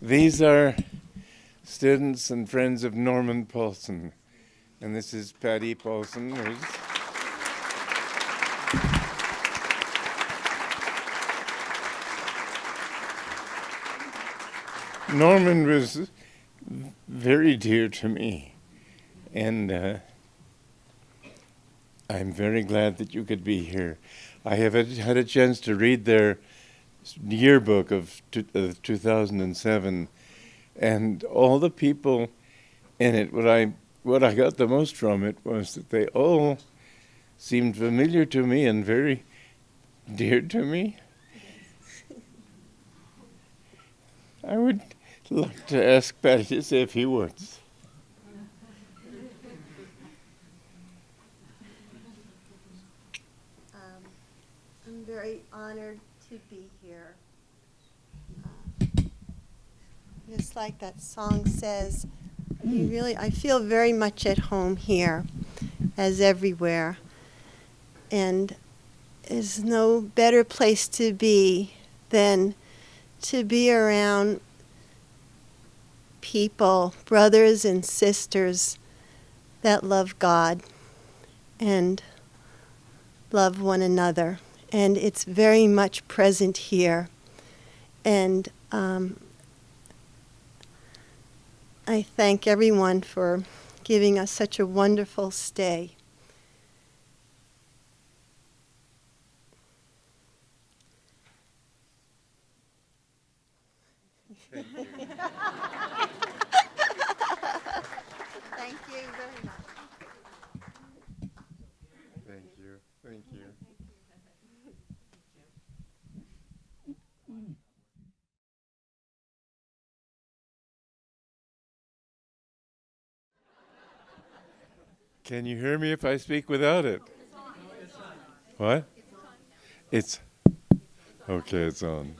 These are students and friends of Norman Paulson. And this is Patty Paulson. Norman was very dear to me. And I'm very glad that you could be here. I have had a chance to read their yearbook of 2007, and all the people in it, what I got the most from it was that they all seemed familiar to me and very dear to me. I would like to ask Patty to say a few words. I'm very honored to be here. Just like that song says, I feel very much at home here, as everywhere. And there's no better place to be than to be around people, brothers and sisters that love God and love one another. And it's very much present here. And I thank everyone for giving us such a wonderful stay. Thank you. Thank you very much. Thank you. Thank you. Can you hear me if I speak without it? What? It's okay, it's on.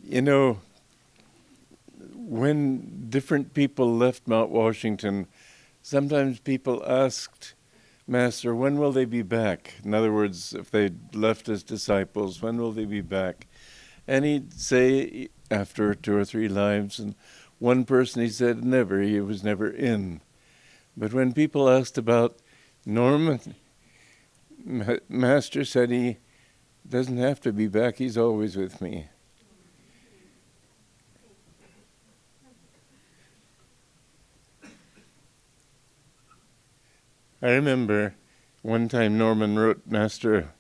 You know, when different people left Mount Washington, sometimes people asked Master, when will they be back? In other words, if they left as disciples, when will they be back? And he'd say, after 2 or 3 lives, and one person he said, never, he was never in. But when people asked about Norman, Master said he doesn't have to be back, he's always with me. I remember one time Norman wrote Master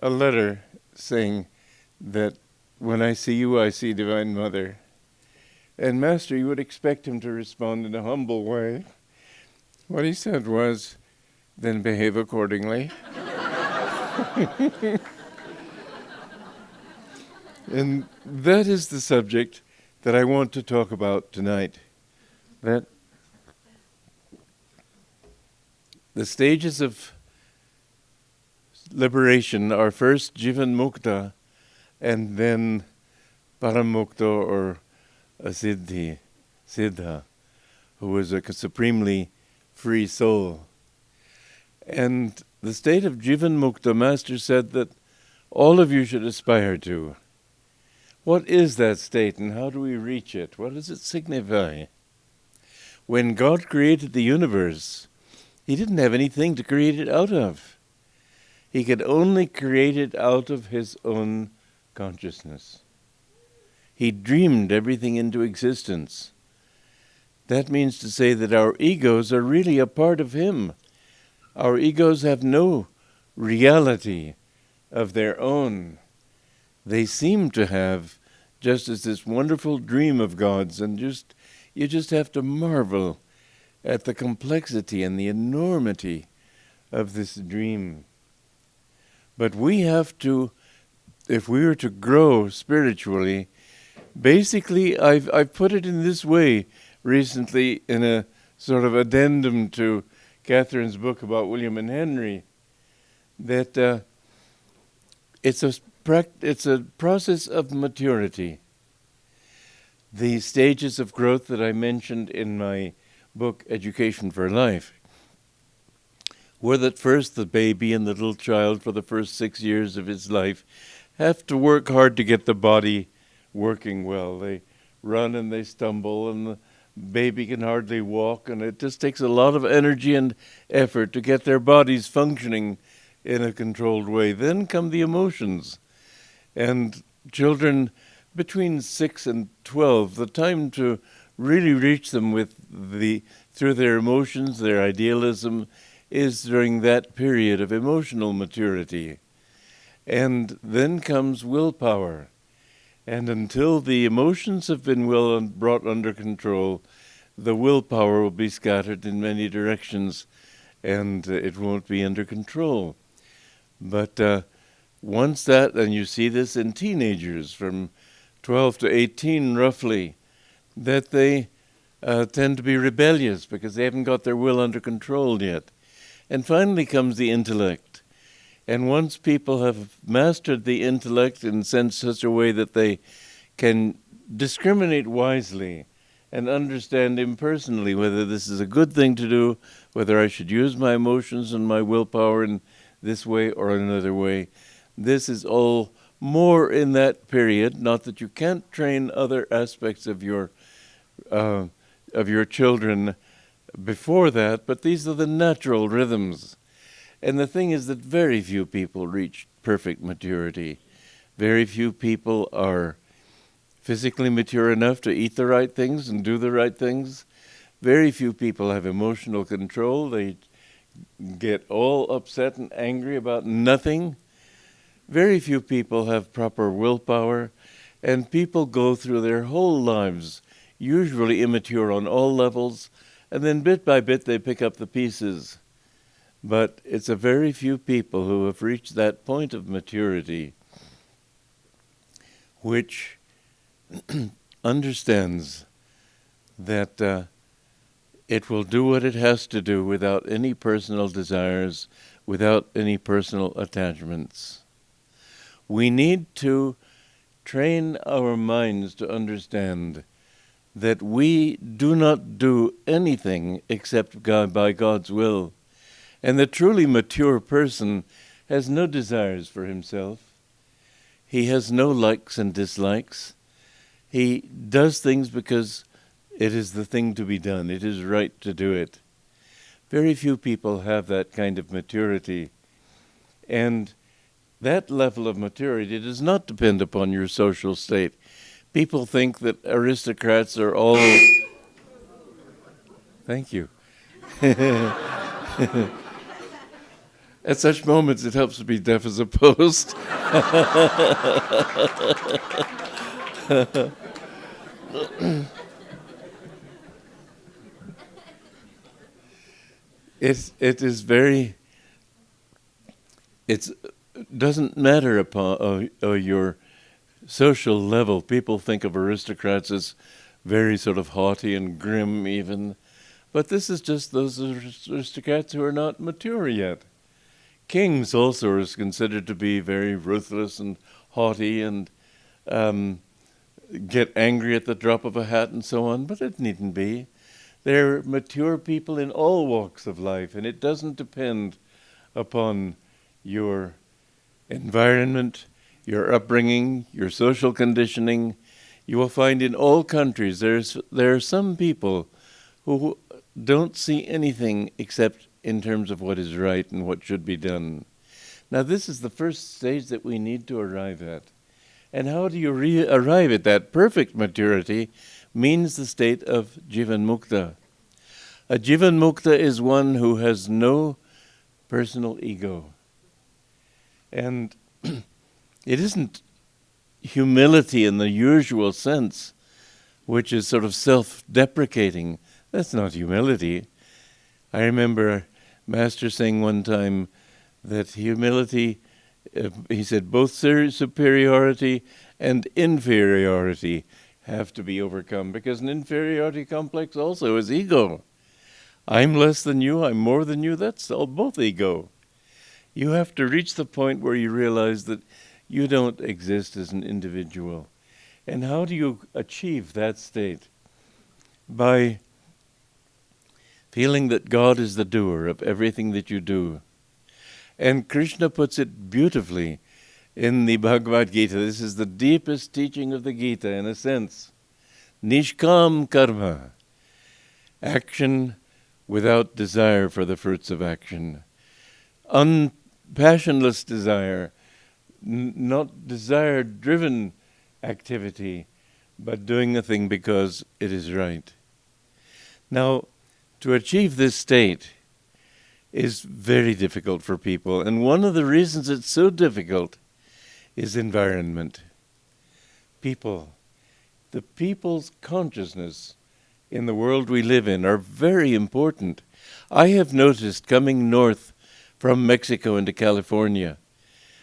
a letter saying that when I see you, I see Divine Mother. And Master, you would expect him to respond in a humble way. What he said was, then behave accordingly. And that is the subject that I want to talk about tonight. That the stages of liberation are first jivan mukta and then Param mukta or a siddha, who is a supremely free soul. And the state of jivan mukta, Master said that all of you should aspire to. What is that state and how do we reach it? What does it signify? When God created the universe, He didn't have anything to create it out of. He could only create it out of His own consciousness. He dreamed everything into existence. That means to say that our egos are really a part of Him. Our egos have no reality of their own. They seem to have just as this wonderful dream of God's, and you just have to marvel at the complexity and the enormity of this dream. But we have to, if we are to grow spiritually, basically I've put it in this way recently in a sort of addendum to Catherine's book about William and Henry, that it's a process of maturity. The stages of growth that I mentioned in my book, Education for Life, were that first the baby and the little child for the first 6 years of his life have to work hard to get the body working well. They run and they stumble, and the baby can hardly walk, and it just takes a lot of energy and effort to get their bodies functioning in a controlled way. Then come the emotions. And children between 6 and 12, the time to really reach them through their emotions, their idealism, is during that period of emotional maturity. And then comes willpower. And until the emotions have been brought under control, the willpower will be scattered in many directions, and it won't be under control. But once that, and you see this in teenagers from 12 to 18 roughly, that they tend to be rebellious because they haven't got their will under control yet. And finally comes the intellect. And once people have mastered the intellect in such a way that they can discriminate wisely and understand impersonally whether this is a good thing to do, whether I should use my emotions and my willpower in this way or another way, this is all more in that period. Not that you can't train other aspects of your children before that, but these are the natural rhythms. And the thing is that very few people reach perfect maturity. Very few people are physically mature enough to eat the right things and do the right things. Very few people have emotional control. They get all upset and angry about nothing. Very few people have proper willpower, and people go through their whole lives, usually immature on all levels, and then bit by bit they pick up the pieces. But it's a very few people who have reached that point of maturity which understands that it will do what it has to do without any personal desires, without any personal attachments. We need to train our minds to understand that we do not do anything except by God's will. And the truly mature person has no desires for himself. He has no likes and dislikes. He does things because it is the thing to be done. It is right to do it. Very few people have that kind of maturity. And that level of maturity does not depend upon your social state. People think that aristocrats are all... Thank you. At such moments, it helps to be deaf as a post. It is very... It doesn't matter upon your social level. People think of aristocrats as very sort of haughty and grim even. But this is just those aristocrats who are not mature yet. Kings also are considered to be very ruthless and haughty and get angry at the drop of a hat and so on, but it needn't be. They're mature people in all walks of life, and it doesn't depend upon your environment, your upbringing, your social conditioning. You will find in all countries there are some people who don't see anything except in terms of what is right and what should be done. Now this is the first stage that we need to arrive at. And how do you arrive at that? Perfect maturity means the state of jivan mukta. A jivan mukta is one who has no personal ego. And it isn't humility in the usual sense, which is sort of self-deprecating. That's not humility. I remember Master saying one time that humility, he said, both superiority and inferiority have to be overcome, because an inferiority complex also is ego. I'm less than you, I'm more than you, that's all both ego. You have to reach the point where you realize that you don't exist as an individual. And how do you achieve that state? By feeling that God is the doer of everything that you do. And Krishna puts it beautifully in the Bhagavad Gita. This is the deepest teaching of the Gita, in a sense. Nishkam karma, action without desire for the fruits of action. Passionless desire, not desire-driven activity, but doing a thing because it is right. Now, to achieve this state is very difficult for people, and one of the reasons it's so difficult is environment. People. The people's consciousness in the world we live in are very important. I have noticed coming north from Mexico into California,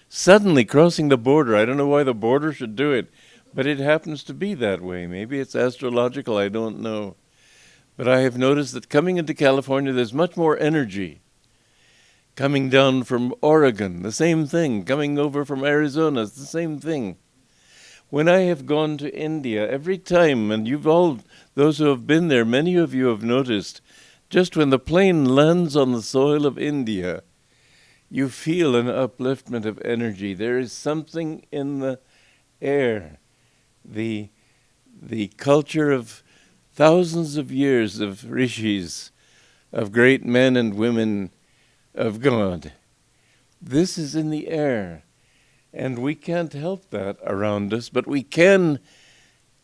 suddenly crossing the border, I don't know why the border should do it, but it happens to be that way. Maybe it's astrological, I don't know. But I have noticed that coming into California, there's much more energy. Coming down from Oregon, the same thing. Coming over from Arizona, it's the same thing. When I have gone to India, every time, and you've all, those who have been there, many of you have noticed, just when the plane lands on the soil of India, you feel an upliftment of energy. There is something in the air. The culture of thousands of years of rishis, of great men and women of God. This is in the air. And we can't help that around us, but we can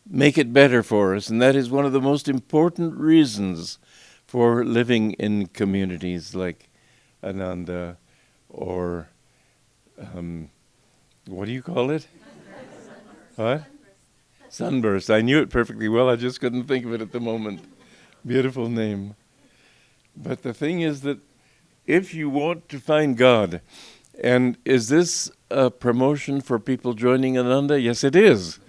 make it better for us. And that is one of the most important reasons for living in communities like Ananda or, what do you call it? What? Sunburst. I knew it perfectly well, I just couldn't think of it at the moment. Beautiful name. But the thing is that if you want to find God, and is this a promotion for people joining Ananda? Yes, it is.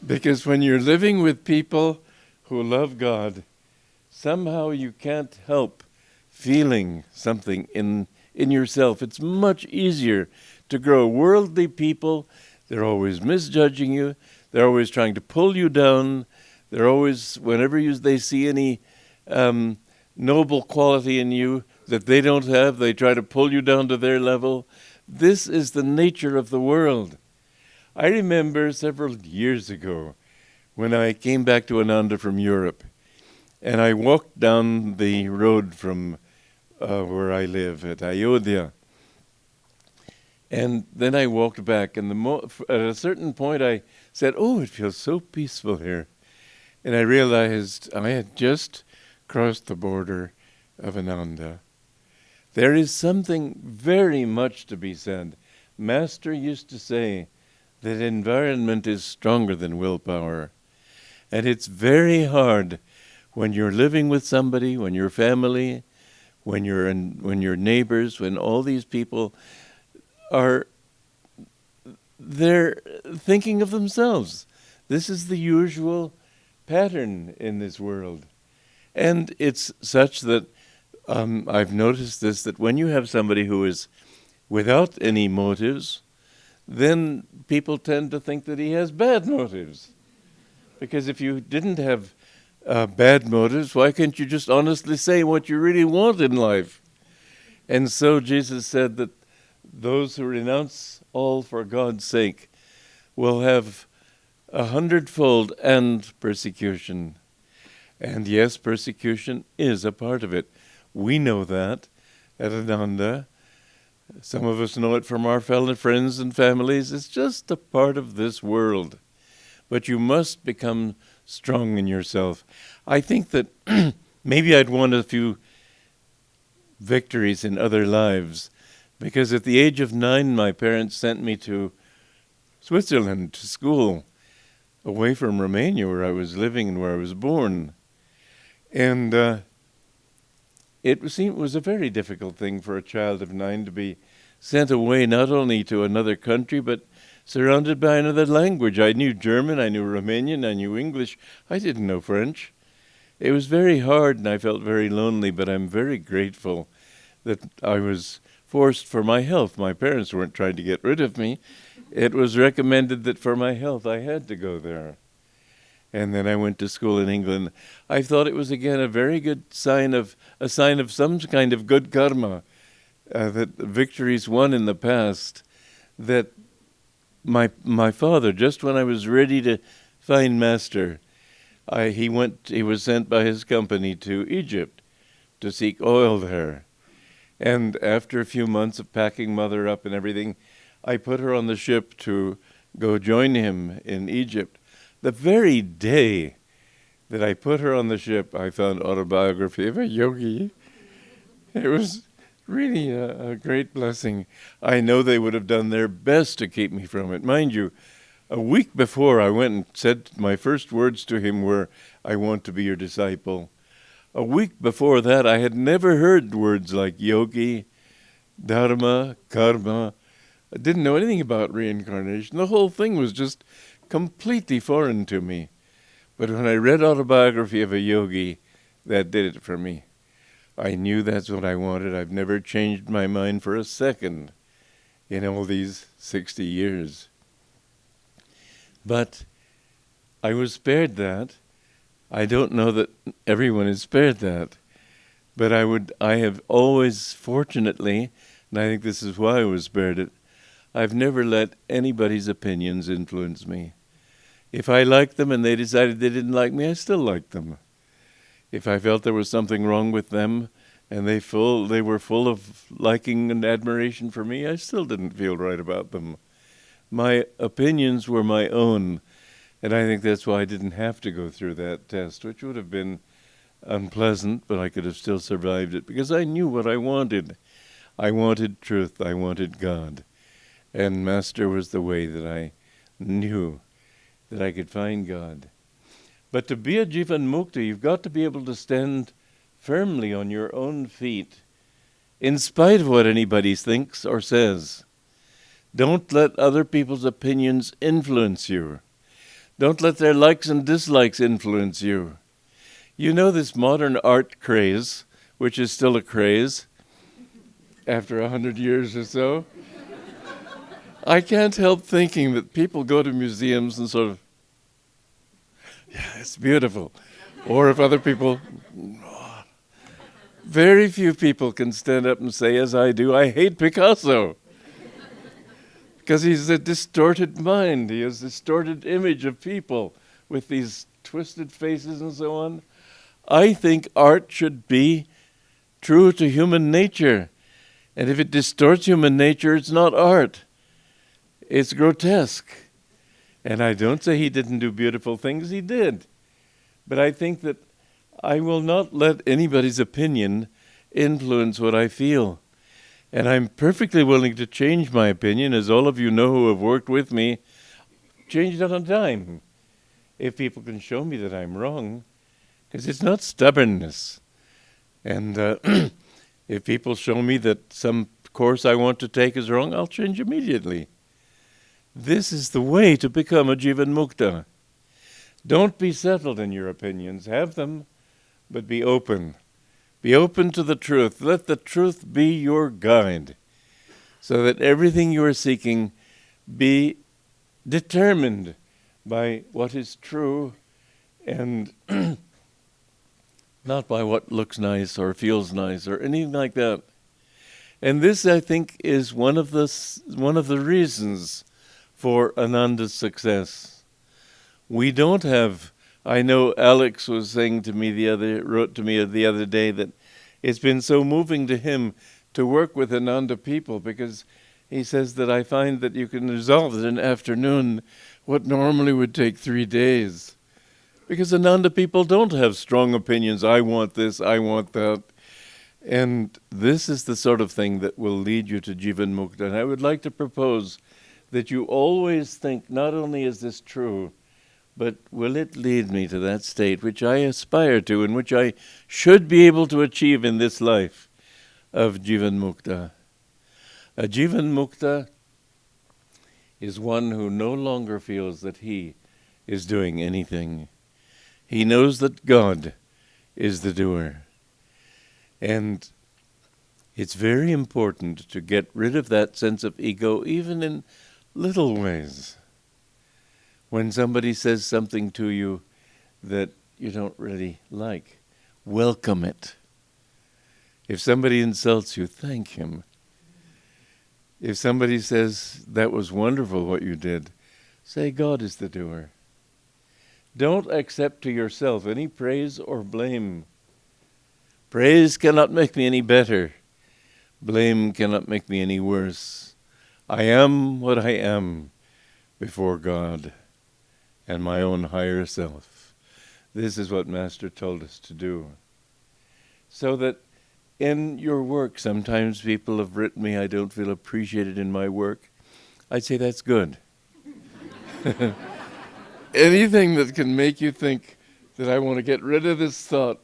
Because when you're living with people who love God, somehow you can't help feeling something in yourself. It's much easier to grow. Worldly people, they're always misjudging you. They're always trying to pull you down. They're always, whenever they see any noble quality in you that they don't have, they try to pull you down to their level. This is the nature of the world. I remember several years ago when I came back to Ananda from Europe, and I walked down the road from where I live at Ayodhya. And then I walked back, and at a certain point I said, "Oh, it feels so peaceful here." And I realized I had just crossed the border of Ananda. There is something very much to be said. Master used to say that environment is stronger than willpower. And it's very hard when you're living with somebody, when you're family, when you're neighbors, when all these people are, they're thinking of themselves. This is the usual pattern in this world. And it's such that I've noticed this, that when you have somebody who is without any motives, then people tend to think that he has bad motives. Because if you didn't have bad motives, why can't you just honestly say what you really want in life? And so Jesus said that those who renounce all for God's sake will have 100-fold and persecution. And yes, persecution is a part of it. We know that at Ananda. Some of us know it from our fellow friends and families. It's just a part of this world. But you must become strong in yourself. I think that maybe I'd want a few victories in other lives, because at the age of 9, my parents sent me to Switzerland to school, away from Romania, where I was living and where I was born. And it was a very difficult thing for a child of 9 to be sent away not only to another country, but surrounded by another language. I knew German, I knew Romanian, I knew English. I didn't know French. It was very hard and I felt very lonely, but I'm very grateful that I was forced for my health. My parents weren't trying to get rid of me. It was recommended that for my health I had to go there. And then I went to school in England. I thought it was again a very good sign of some kind of good karma. that victories won in the past, that my father, just when I was ready to find Master, he was sent by his company to Egypt to seek oil there. And after a few months of packing Mother up and everything, I put her on the ship to go join him in Egypt. The very day that I put her on the ship, I found Autobiography of a Yogi. It was really a great blessing. I know they would have done their best to keep me from it. Mind you, a week before I went and said my first words to him were, "I want to be your disciple." A week before that, I had never heard words like yogi, dharma, karma. I didn't know anything about reincarnation. The whole thing was just completely foreign to me. But when I read Autobiography of a Yogi, that did it for me. I knew that's what I wanted. I've never changed my mind for a second in all these 60 years. But I was spared that. I don't know that everyone is spared that. But I have always, fortunately, and I think this is why I was spared it, I've never let anybody's opinions influence me. If I liked them and they decided they didn't like me, I still liked them. If I felt there was something wrong with them and they were full of liking and admiration for me, I still didn't feel right about them. My opinions were my own, and I think that's why I didn't have to go through that test, which would have been unpleasant, but I could have still survived it, because I knew what I wanted. I wanted truth, I wanted God. And Master was the way that I knew that I could find God. But to be a jivan mukta, you've got to be able to stand firmly on your own feet, in spite of what anybody thinks or says. Don't let other people's opinions influence you. Don't let their likes and dislikes influence you. You know this modern art craze, which is still a craze after 100 years or so. I can't help thinking that people go to museums and sort of, yeah, it's beautiful. Or if other people, very few people can stand up and say, as I do, I hate Picasso. Because he's a distorted mind. He has a distorted image of people with these twisted faces and so on. I think art should be true to human nature. And if it distorts human nature, it's not art. It's grotesque. And I don't say he didn't do beautiful things, he did. But I think that I will not let anybody's opinion influence what I feel. And I'm perfectly willing to change my opinion, as all of you know who have worked with me, change it on a dime. If people can show me that I'm wrong, because it's not stubbornness. And if people show me that some course I want to take is wrong, I'll change immediately. This is the way to become a jivan mukta. Don't be settled in your opinions. Have them, but be open. Be open to the truth. Let the truth be your guide, so that everything you are seeking be determined by what is true and not by what looks nice or feels nice or anything like that. And this, I think, is one of the reasons for Ananda's success. We don't have, I know Alex was saying to me wrote to me the other day that it's been so moving to him to work with Ananda people, because he says that I find that you can resolve in an afternoon what normally would take 3 days. Because Ananda people don't have strong opinions, I want this, I want that. And this is the sort of thing that will lead you to jivan mukta. And I would like to propose that you always think, not only is this true, but will it lead me to that state which I aspire to and which I should be able to achieve in this life of jivan mukta. A jivan mukta is one who no longer feels that he is doing anything. He knows that God is the doer. And it's very important to get rid of that sense of ego, even in little ways. When somebody says something to you that you don't really like, welcome it. If somebody insults you, thank him. If somebody says, that was wonderful what you did, say, God is the doer. Don't accept to yourself any praise or blame. Praise cannot make me any better. Blame cannot make me any worse. I am what I am before God and my own higher self. This is what Master told us to do. So that in your work, sometimes people have written me, I don't feel appreciated in my work. I'd say that's good. Anything that can make you think that I want to get rid of this thought,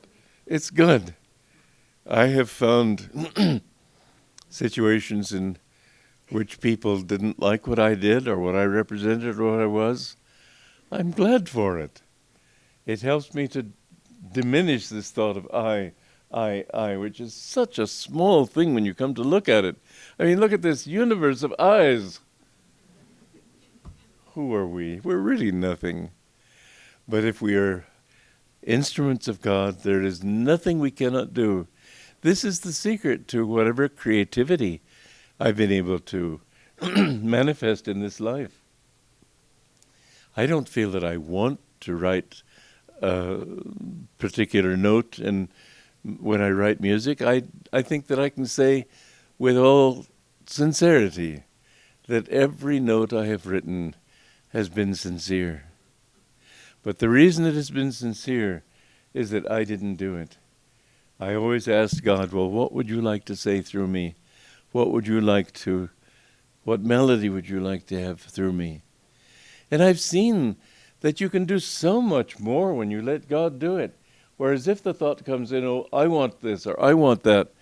it's good. I have found situations in which people didn't like what I did or what I represented or what I was. I'm glad for it. It helps me to diminish this thought of I, which is such a small thing when you come to look at it. I mean, look at this universe of eyes. Who are we? We're really nothing. But if we are instruments of God, there is nothing we cannot do. This is the secret to whatever creativity I've been able to manifest in this life. I don't feel that I want to write a particular note, and when I write music, I think that I can say with all sincerity that every note I have written has been sincere. But the reason it has been sincere is that I didn't do it. I always asked God, well, what would you like to say through me? What melody would you like to have through me? And I've seen that you can do so much more when you let God do it. Whereas if the thought comes in, oh, I want this or I want that,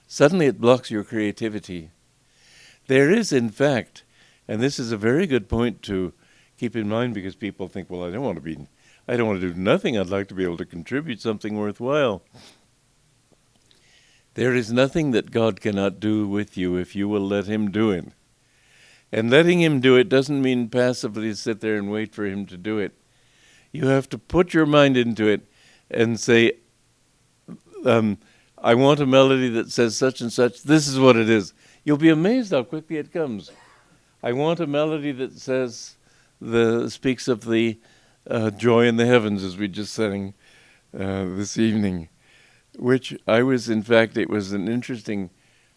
suddenly it blocks your creativity. There is, in fact, and this is a very good point to keep in mind, because people think, well, I don't want to do nothing. I'd like to be able to contribute something worthwhile. There is nothing that God cannot do with you if you will let Him do it. And letting Him do it doesn't mean passively sit there and wait for Him to do it. You have to put your mind into it and say, I want a melody that says such and such. This is what it is. You'll be amazed how quickly it comes. I want a melody that speaks of the joy in the heavens, as we just sang this evening, which it was an interesting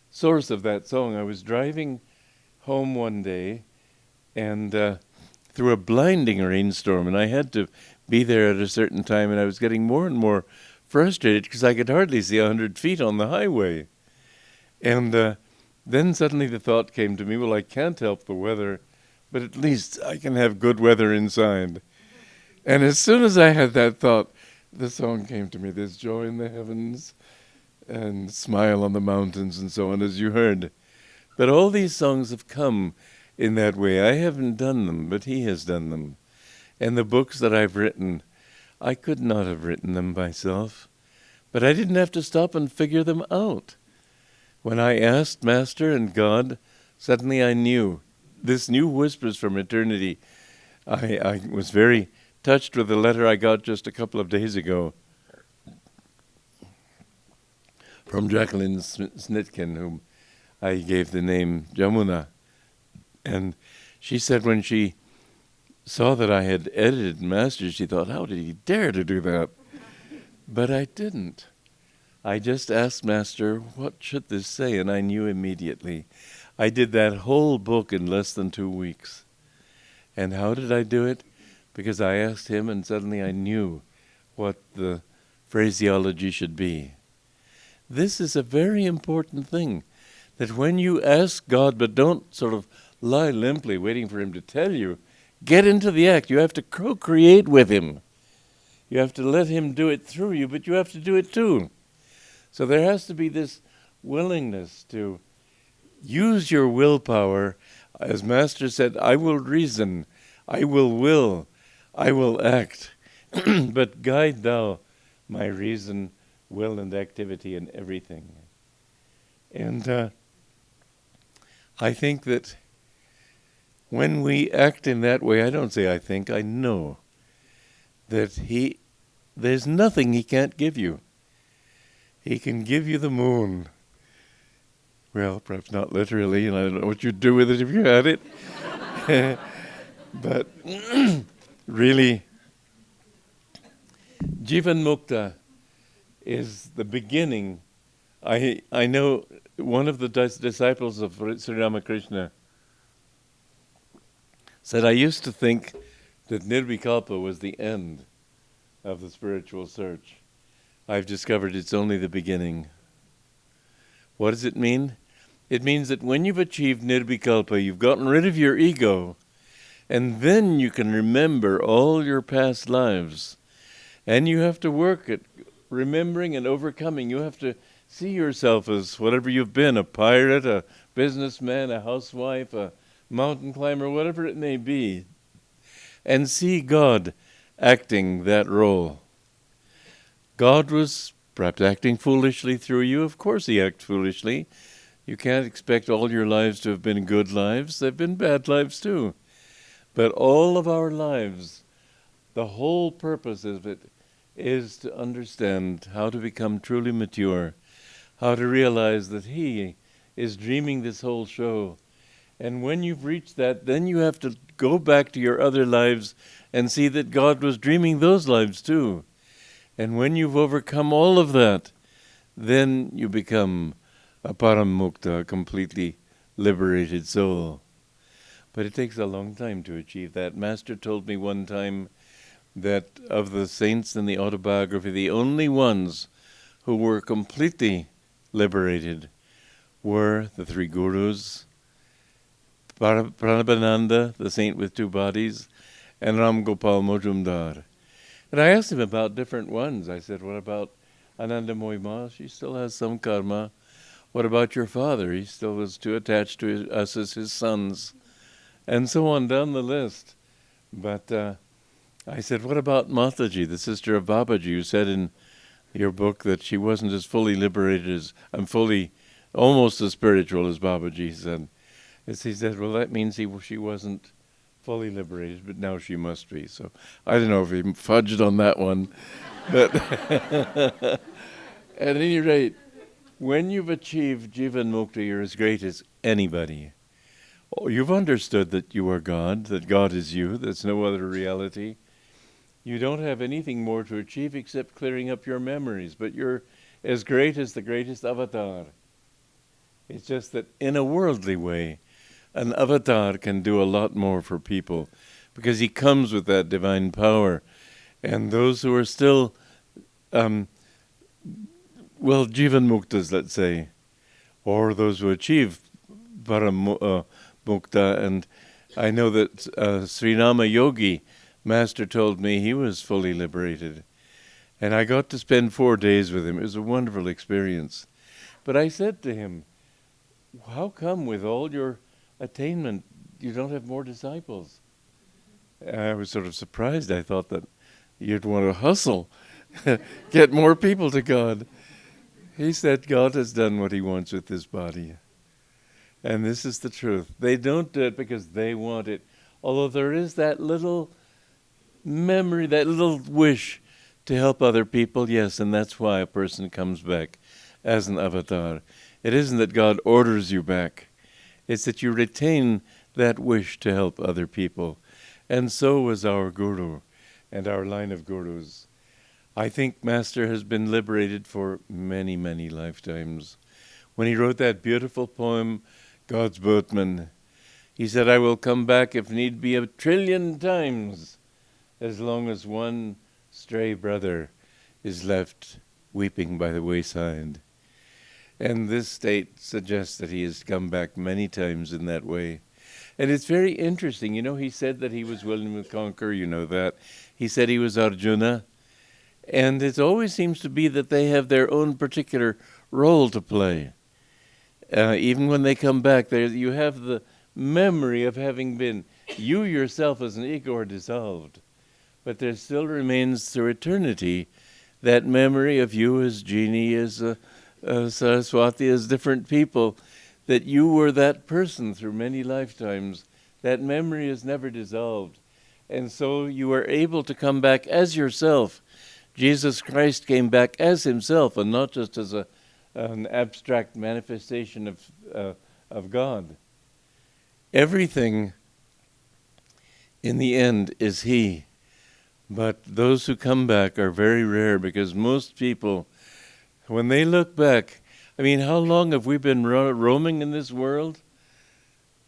source of that song. I was driving home one day and through a blinding rainstorm, and I had to be there at a certain time, and I was getting more and more frustrated because I could hardly see 100 feet on the highway. And then suddenly the thought came to me, well, I can't help the weather, but at least I can have good weather inside. And as soon as I had that thought, the song came to me, there's joy in the heavens and smile on the mountains and so on, as you heard. But all these songs have come in that way. I haven't done them, but He has done them. And the books that I've written, I could not have written them myself, but I didn't have to stop and figure them out. When I asked Master and God, suddenly I knew. This new whispers from eternity. I was very touched with a letter I got just a couple of days ago from Jacqueline Snitkin, whom I gave the name Jamuna. And she said when she saw that I had edited Master, she thought, how did he dare to do that? But I didn't. I just asked Master, what should this say? And I knew immediately. I did that whole book in less than 2 weeks. And how did I do it? Because I asked Him, and suddenly I knew what the phraseology should be. This is a very important thing, that when you ask God, but don't sort of lie limply waiting for Him to tell you, get into the act. You have to co-create with Him. You have to let Him do it through you, but you have to do it too. So there has to be this willingness to use your willpower. As Master said, I will reason, I will, I will act. But guide thou my reason, will, and activity in everything. And I think that when we act in that way, I don't say I think, I know that there's nothing He can't give you. He can give you the moon. Well, perhaps not literally, and I don't know what you'd do with it if you had it. But really, jivan mukta is the beginning. I know one of the disciples of Sri Ramakrishna said, I used to think that nirvikalpa was the end of the spiritual search. I've discovered it's only the beginning. What does it mean? It means that when you've achieved nirvikalpa, you've gotten rid of your ego, and then you can remember all your past lives. And you have to work at remembering and overcoming. You have to see yourself as whatever you've been, a pirate, a businessman, a housewife, a mountain climber, whatever it may be, and see God acting that role. God was perhaps acting foolishly through you. Of course he acted foolishly. You can't expect all your lives to have been good lives. They've been bad lives too. But all of our lives, the whole purpose of it is to understand how to become truly mature, how to realize that he is dreaming this whole show. And when you've reached that, then you have to go back to your other lives and see that God was dreaming those lives too. And when you've overcome all of that, then you become a Param mukta, a completely liberated soul. But it takes a long time to achieve that. Master told me one time that of the saints in the Autobiography, the only ones who were completely liberated were the three gurus, Paramhansa, the saint with two bodies, and Ram Gopal Majumdar. And I asked him about different ones. I said, what about Anandamayi Ma? She still has some karma. What about your father? He still was too attached to us as his sons. And so on down the list. But I said, what about Mataji, the sister of Babaji, who said in your book that she wasn't as fully liberated as, almost as spiritual as Babaji said. As he said, well, that means she wasn't fully liberated, but now she must be. So I don't know if he fudged on that one. But at any rate, when you've achieved jivan mukta, you're as great as anybody. You've understood that you are God, that God is you, there's no other reality. You don't have anything more to achieve except clearing up your memories, but you're as great as the greatest avatar. It's just that in a worldly way, an avatar can do a lot more for people because he comes with that divine power. And those who are still, jivan muktas, let's say, or those who achieve param mukta, and I know that Sri Nama Yogi, Master told me he was fully liberated. And I got to spend 4 days with him. It was a wonderful experience. But I said to him, how come with all your attainment you don't have more disciples? I was sort of surprised. I thought that you'd want to hustle, get more people to God. He said God has done what he wants with this body. And this is the truth. They don't do it because they want it. Although there is that little memory, that little wish to help other people, yes, and that's why a person comes back as an avatar. It isn't that God orders you back. It's that you retain that wish to help other people. And so was our guru and our line of gurus. I think Master has been liberated for many, many lifetimes. When he wrote that beautiful poem, God's Boatman, he said, I will come back if need be 1 trillion times, as long as one stray brother is left weeping by the wayside. And this state suggests that he has come back many times in that way. And it's very interesting. You know, he said that he was willing to conquer, you know that. He said he was Arjuna. And it always seems to be that they have their own particular role to play. Even when they come back, you have the memory of having been. You yourself as an ego are dissolved. But there still remains through eternity that memory of you as genie, as Saraswati, as different people, that you were that person through many lifetimes. That memory is never dissolved. And so you are able to come back as yourself. Jesus Christ came back as himself and not just as an abstract manifestation of God. Everything in the end is He. But those who come back are very rare, because most people, when they look back, I mean, how long have we been roaming in this world?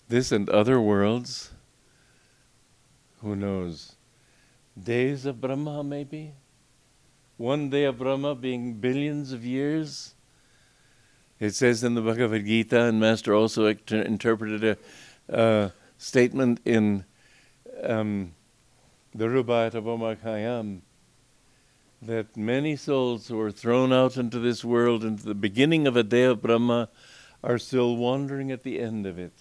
This and other worlds? Who knows? Days of Brahma, maybe? One day of Brahma being billions of years? It says in the Bhagavad Gita, and Master also interpreted a statement in the Rubayat of Omakayam, that many souls who are thrown out into this world, into the beginning of a day of Brahma, are still wandering at the end of it.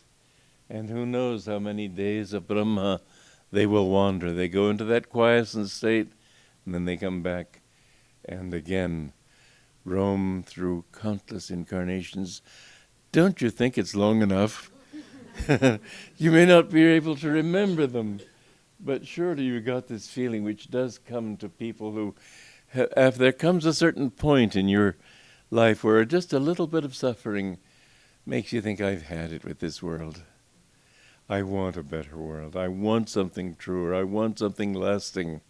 And who knows how many days of Brahma they will wander. They go into that quiescent state, and then they come back and again roam through countless incarnations. Don't you think it's long enough? You may not be able to remember them, but surely you got this feeling which does come to people who, if there comes a certain point in your life where just a little bit of suffering makes you think, I've had it with this world. I want a better world. I want something truer. I want something lasting.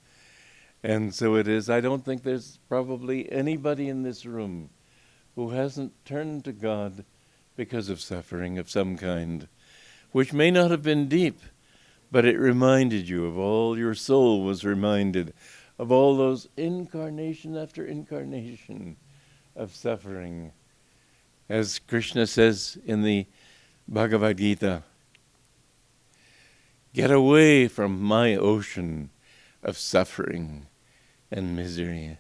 And so it is. I don't think there's probably anybody in this room who hasn't turned to God because of suffering of some kind, which may not have been deep, but it reminded you of all, your soul was reminded of all those incarnation after incarnation of suffering. As Krishna says in the Bhagavad Gita, get away from my ocean of suffering and misery.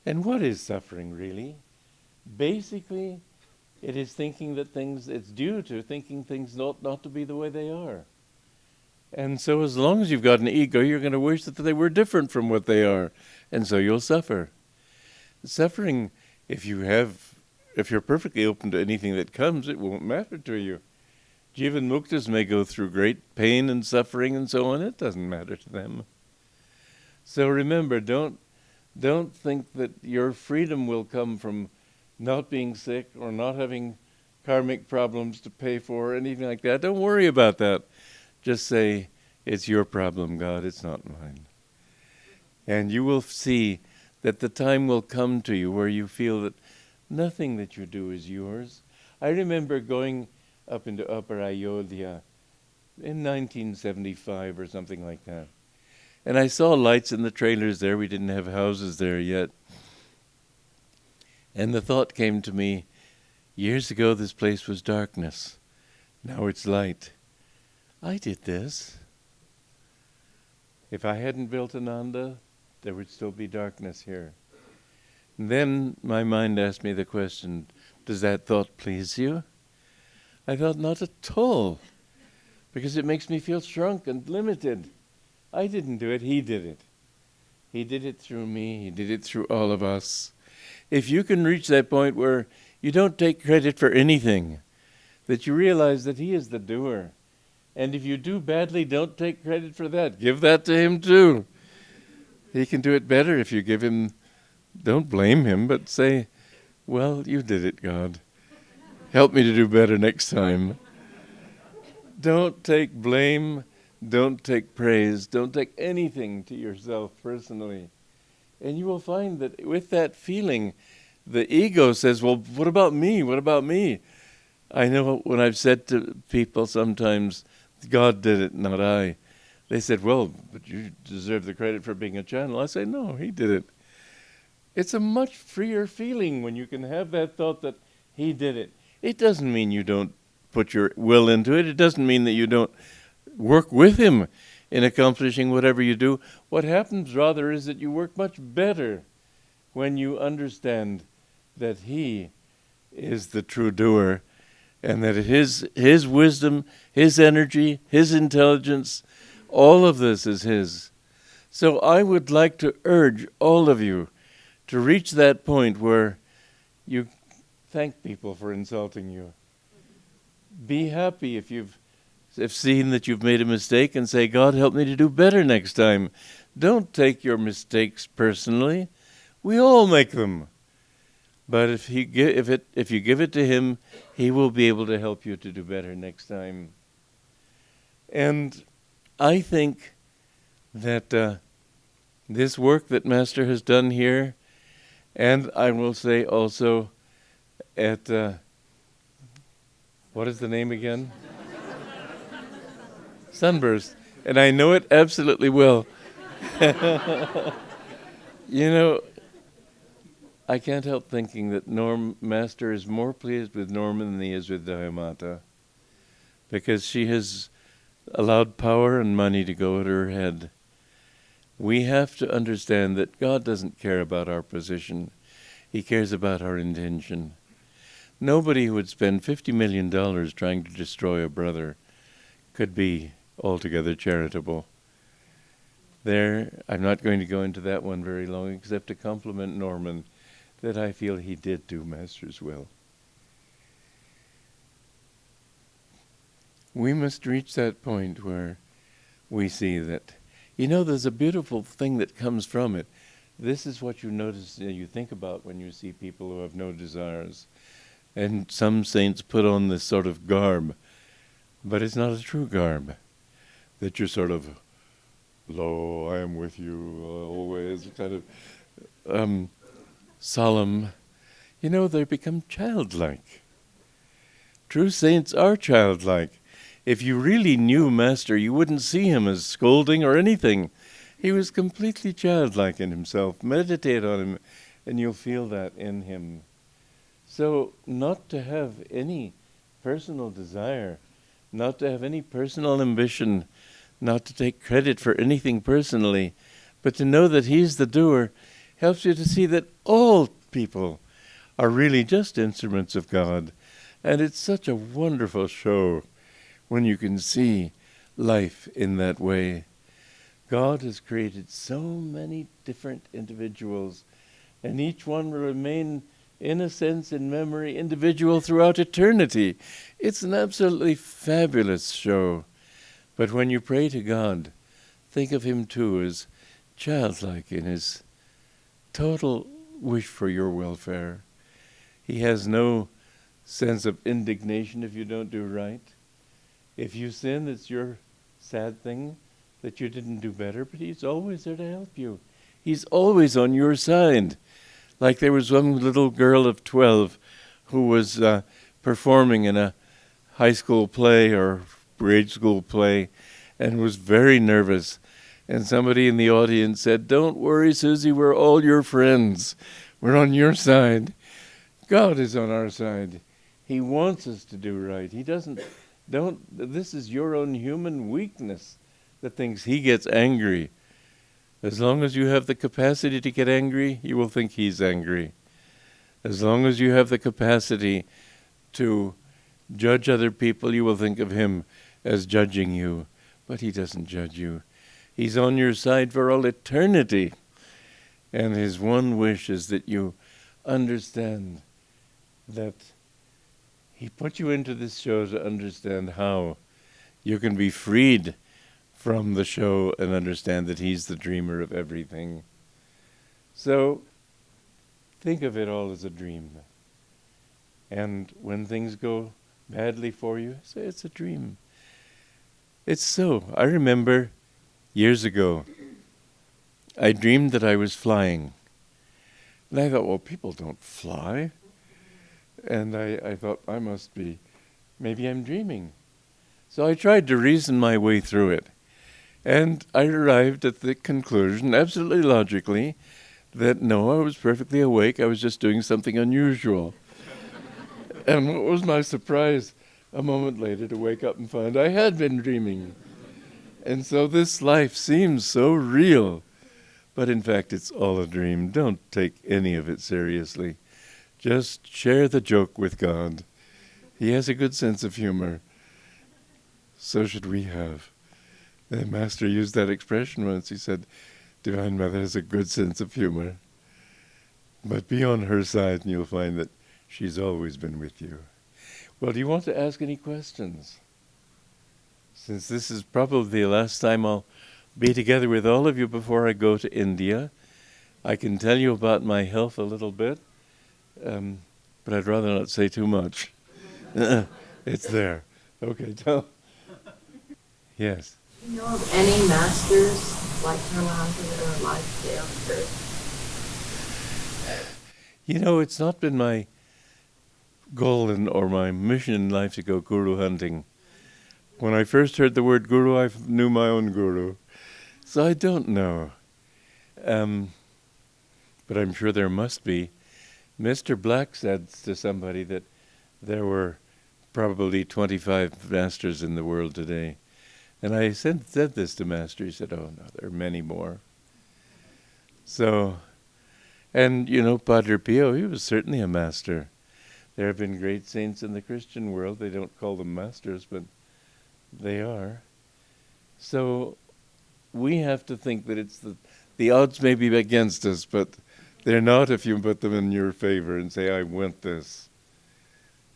And what is suffering really? Basically, it is thinking that things, it's due to thinking things not to be the way they are. And so as long as you've got an ego, you're going to wish that they were different from what they are. And so you'll suffer. Suffering, if you're perfectly open to anything that comes, it won't matter to you. Jivan muktas may go through great pain and suffering and so on. It doesn't matter to them. So remember, don't think that your freedom will come from not being sick or not having karmic problems to pay for or anything like that. Don't worry about that. Just say, it's your problem, God, it's not mine. And you will see that the time will come to you where you feel that nothing that you do is yours. I remember going up into Upper Ayodhya in 1975 or something like that. And I saw lights in the trailers there. We didn't have houses there yet. And the thought came to me, years ago this place was darkness. Now it's light. I did this. If I hadn't built Ananda, there would still be darkness here. And then my mind asked me the question, does that thought please you? I thought, not at all, because it makes me feel shrunk and limited. I didn't do it, He did it. He did it through me, He did it through all of us. If you can reach that point where you don't take credit for anything, that you realize that He is the doer, and if you do badly, don't take credit for that. Give that to Him too. He can do it better if you give Him, don't blame Him, but say, well, you did it, God. Help me to do better next time. Don't take blame, don't take praise, don't take anything to yourself personally. And you will find that with that feeling, the ego says, well, what about me? What about me? I know when I've said to people sometimes, God did it, not I. They said, well, but you deserve the credit for being a channel. I say, no, He did it. It's a much freer feeling when you can have that thought that He did it. It doesn't mean you don't put your will into it. It doesn't mean that you don't work with Him in accomplishing whatever you do. What happens rather is that you work much better when you understand that He is the true doer, and that His wisdom, His energy, His intelligence, all of this is His. So I would like to urge all of you to reach that point where you thank people for insulting you. Be happy if you've seen that you've made a mistake and say, God, help me to do better next time. Don't take your mistakes personally. We all make them. But if you give it to him, he will be able to help you to do better next time. And I think that this work that Master has done here, and I will say also at, what is the name again? Sunburst. And I know it absolutely well. You know, I can't help thinking that Master is more pleased with Norman than he is with Dayamata, because she has allowed power and money to go at her head. We have to understand that God doesn't care about our position. He cares about our intention. Nobody who would spend $50 million trying to destroy a brother could be altogether charitable. I'm not going to go into that one very long, except to compliment Norman that I feel he did do Master's will. We must reach that point where we see that, there's a beautiful thing that comes from it. This is what you notice, you think about when you see people who have no desires. And some saints put on this sort of garb, but it's not a true garb. That you're sort of, lo, I am with you always, kind of solemn. They become childlike. True saints are childlike. If you really knew Master, you wouldn't see him as scolding or anything. He was completely childlike in himself. Meditate on him, and you'll feel that in him. So, not to have any personal desire, not to have any personal ambition, not to take credit for anything personally, but to know that he's the doer, helps you to see that all people are really just instruments of God. And it's such a wonderful show when you can see life in that way. God has created so many different individuals, and each one will remain, in a sense, in memory, individual throughout eternity. It's an absolutely fabulous show. But when you pray to God, think of him too as childlike in his total wish for your welfare. He has no sense of indignation if you don't do right. If you sin, it's your sad thing that you didn't do better, but he's always there to help you. He's always on your side. Like there was one little girl of 12 who was performing in a high school play or grade school play and was very nervous. And somebody in the audience said, "Don't worry, Susie, we're all your friends. We're on your side." God is on our side. He wants us to do right. He doesn't, this is your own human weakness that thinks he gets angry. As long as you have the capacity to get angry, you will think he's angry. As long as you have the capacity to judge other people, you will think of him as judging you. But he doesn't judge you. He's on your side for all eternity. And his one wish is that you understand that he put you into this show to understand how you can be freed from the show and understand that he's the dreamer of everything. So think of it all as a dream. And when things go badly for you, say it's a dream. It's so. I remember years ago, I dreamed that I was flying. And I thought, well, people don't fly. And I thought, I must be, maybe I'm dreaming. So I tried to reason my way through it. And I arrived at the conclusion, absolutely logically, that no, I was perfectly awake. I was just doing something unusual. And what was my surprise a moment later to wake up and find I had been dreaming. And so this life seems so real. But in fact, it's all a dream. Don't take any of it seriously. Just share the joke with God. He has a good sense of humor. So should we have. The Master used that expression once. He said, Divine Mother has a good sense of humor. But be on her side and you'll find that she's always been with you. Well, do you want to ask any questions? Since this is probably the last time I'll be together with all of you before I go to India, I can tell you about my health a little bit. but I'd rather not say too much. It's there. Okay, tell. Yes. Do you know of any masters like Paramhansa that are alive today on earth? You know, it's not been my goal or my mission in life to go guru hunting. When I first heard the word guru, I knew my own guru. So I don't know. But I'm sure there must be. Mr. Black said to somebody that there were probably 25 masters in the world today. And I said this to Master. He said, oh no, there are many more. So, and you know, Padre Pio, he was certainly a master. There have been great saints in the Christian world. They don't call them masters, but they are. So we have to think that it's the odds may be against us, but they're not if you put them in your favor and say, I want this.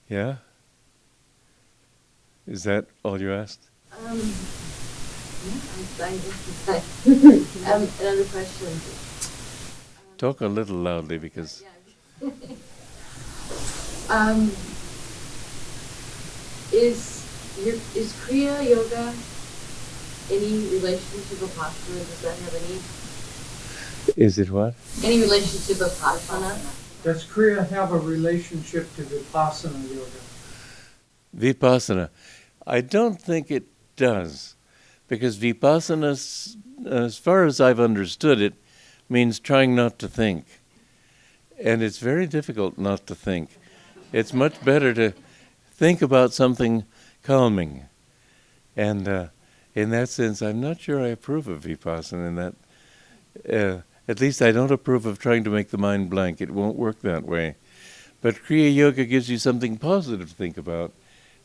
Yeah? Is that all you asked? Another question. Talk a little loudly because... Is Kriya Yoga any relation to Vipassana? Does that have any? Is it what? Any relation to Vipassana? Does Kriya have a relationship to Vipassana Yoga? Vipassana. I don't think it does, because Vipassana, as far as I've understood it, means trying not to think. And it's very difficult not to think. It's much better to think about something calming. And in that sense, I'm not sure I approve of Vipassana in that. At least I don't approve of trying to make the mind blank. It won't work that way. But Kriya Yoga gives you something positive to think about,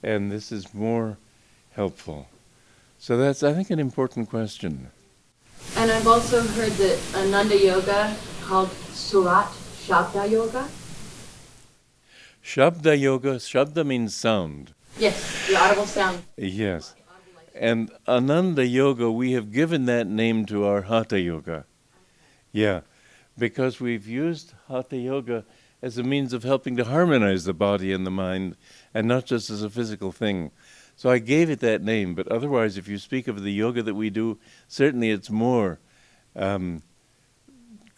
and this is more helpful. So that's, I think, an important question. And I've also heard that Ananda Yoga called Surat Shabda Yoga. Shabda Yoga, Shabda means sound. Yes, the audible sound. Yes. And Ananda Yoga, we have given that name to our Hatha Yoga. Yeah, because we've used Hatha Yoga as a means of helping to harmonize the body and the mind, and not just as a physical thing. So I gave it that name, but otherwise, if you speak of the yoga that we do, certainly it's more Kriya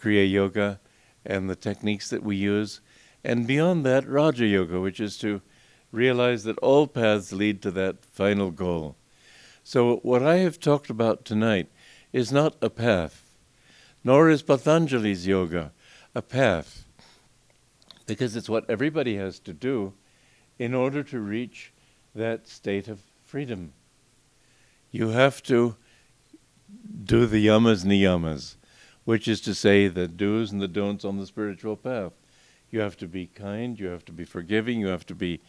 Yoga and the techniques that we use. And beyond that, Raja Yoga, which is to realize that all paths lead to that final goal. So what I have talked about tonight is not a path, nor is Patanjali's yoga a path, because it's what everybody has to do in order to reach that state of freedom. You have to do the yamas niyamas, which is to say the do's and the don'ts on the spiritual path. You have to be kind, you have to be forgiving, you have to be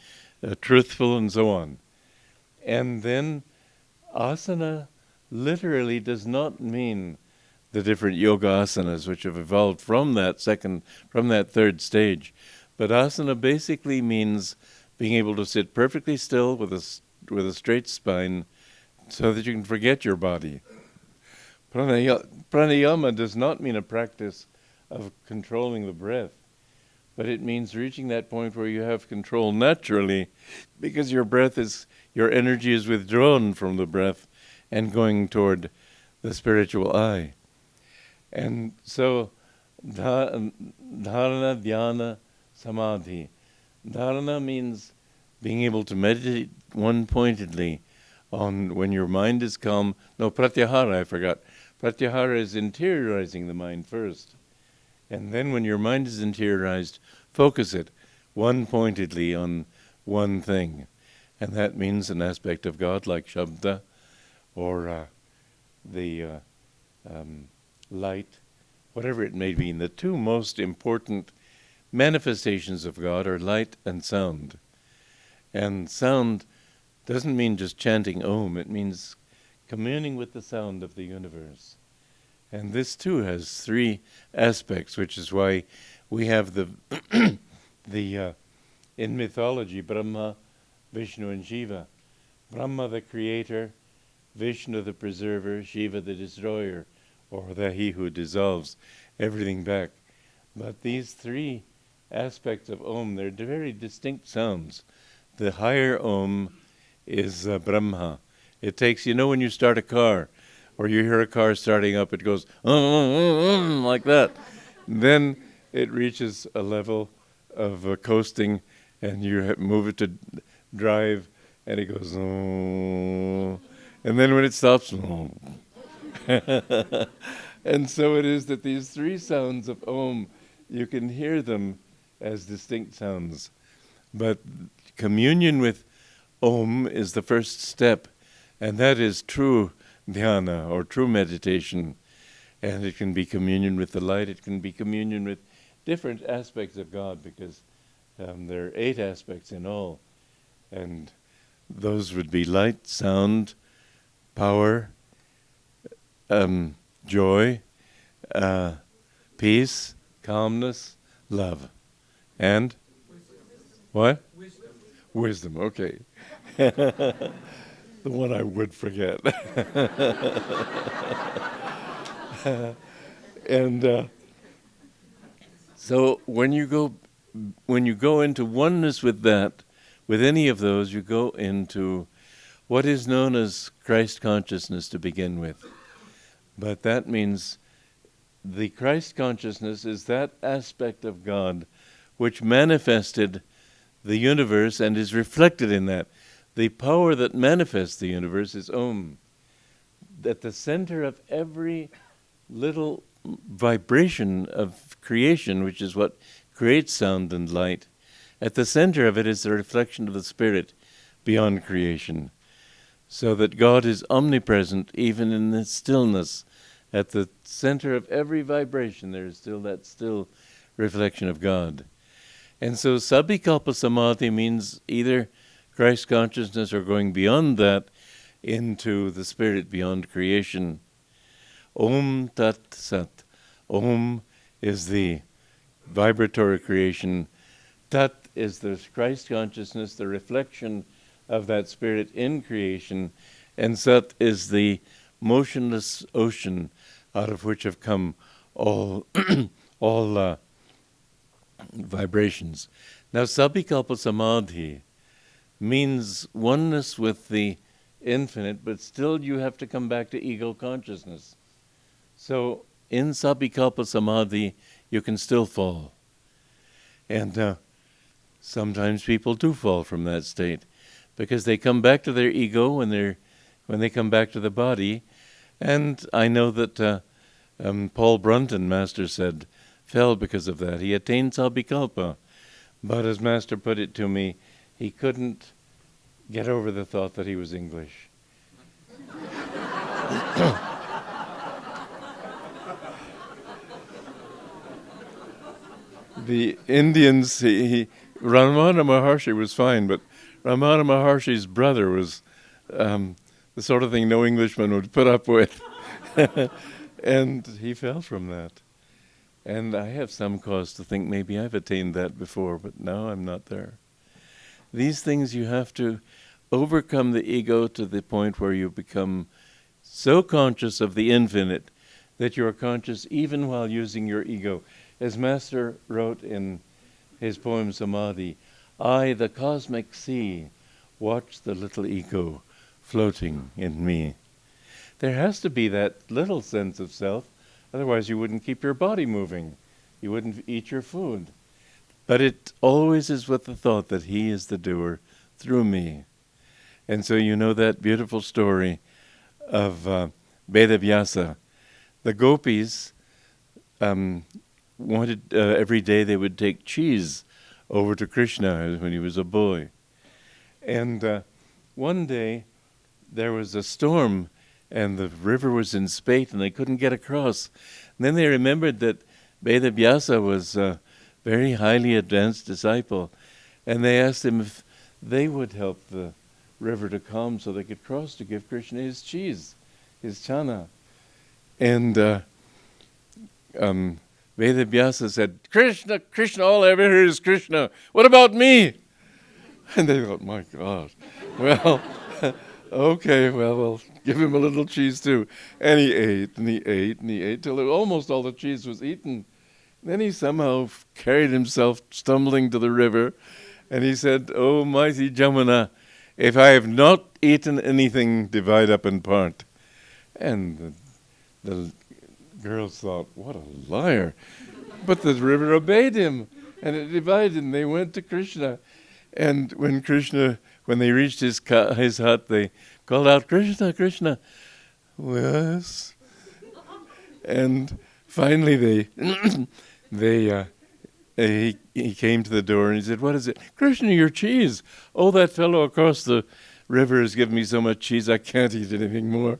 truthful, and so on. And then asana literally does not mean the different yoga asanas which have evolved from that third stage. But asana basically means being able to sit perfectly still with a straight spine so that you can forget your body. Pranayama does not mean a practice of controlling the breath, but it means reaching that point where you have control naturally, because your energy is withdrawn from the breath and going toward the spiritual eye. And so, dharana, dhyana, samadhi. Dharana means being able to meditate one-pointedly on when your mind is calm. No, pratyahara, I forgot. Pratyahara is interiorizing the mind first. And then when your mind is interiorized, focus it one-pointedly on one thing. And that means an aspect of God like Shabda or the light, whatever it may be. And the two most important manifestations of God are light and sound. And sound doesn't mean just chanting Om, it means communing with the sound of the universe. And this too has three aspects, which is why we have the in mythology, Brahma, Vishnu and Shiva. Brahma the creator, Vishnu the preserver, Shiva the destroyer, or he who dissolves everything back. But these three aspects of Om. They're very distinct sounds. The higher Om is Brahma. It takes, when you start a car, or you hear a car starting up, it goes like that. Then it reaches a level of coasting, and you move it to drive, and it goes, and then when it stops, and so it is that these three sounds of Om, you can hear them as distinct sounds. But communion with Om is the first step, and that is true dhyana, or true meditation. And it can be communion with the light, it can be communion with different aspects of God, because there are 8 aspects in all. And those would be light, sound, power, joy, peace, calmness, love. And? What? Wisdom, okay. The one I would forget. And so when you go into oneness with that, with any of those, you go into what is known as Christ consciousness to begin with. But that means the Christ consciousness is that aspect of God which manifested the universe and is reflected in that. The power that manifests the universe is Om. At the center of every little vibration of creation, which is what creates sound and light, at the center of it is the reflection of the Spirit beyond creation. So that God is omnipresent even in the stillness. At the center of every vibration there is still that still reflection of God. And so Sabhikalpa Samadhi means either Christ consciousness or going beyond that into the Spirit beyond creation. Om Tat Sat. Om is the vibratory creation. Tat is the Christ consciousness, the reflection of that Spirit in creation. And Sat is the motionless ocean out of which have come all vibrations. Now, Sabhikalpa Samadhi means oneness with the infinite, but still you have to come back to ego consciousness. So in Sabhikalpa Samadhi, you can still fall. And sometimes people do fall from that state, because they come back to their ego when they come back to the body. And I know that Paul Brunton, Master said, fell because of that. He attained Sabhikalpa, but as Master put it to me, he couldn't get over the thought that he was English. The Indians, Ramana Maharshi was fine, but Ramana Maharshi's brother was the sort of thing no Englishman would put up with. And he fell from that. And I have some cause to think maybe I've attained that before, but now I'm not there. These things you have to overcome the ego to the point where you become so conscious of the infinite that you are conscious even while using your ego. As Master wrote in his poem Samadhi, I, the cosmic sea, watch the little ego floating in me. There has to be that little sense of self, otherwise you wouldn't keep your body moving. You wouldn't eat your food. But it always is with the thought that he is the doer through me. And so you know that beautiful story of Vedavyasa. The gopis wanted, every day they would take cheese over to Krishna when he was a boy. And one day there was a storm and the river was in spate and they couldn't get across. And then they remembered that Vedavyasa was a very highly advanced disciple, and they asked him if they would help the river to calm so they could cross to give Krishna his cheese, his chana. And Vedavyasa said, Krishna, Krishna, all I ever hear is Krishna. What about me? And they thought, my God. Well, okay, well, we'll give him a little cheese too. And he ate, and he ate, and he ate, till almost all the cheese was eaten. Then he somehow carried himself stumbling to the river, and he said, "Oh, mighty Jamuna, if I have not eaten anything, divide up and part." And the girls thought, what a liar. But the river obeyed him, and it divided, and they went to Krishna. And when they reached his hut, they called out, "Krishna, Krishna." "Yes." And finally he came to the door and he said, "What is it?" "Krishna, your cheese." "Oh, that fellow across the river has given me so much cheese I can't eat anything more."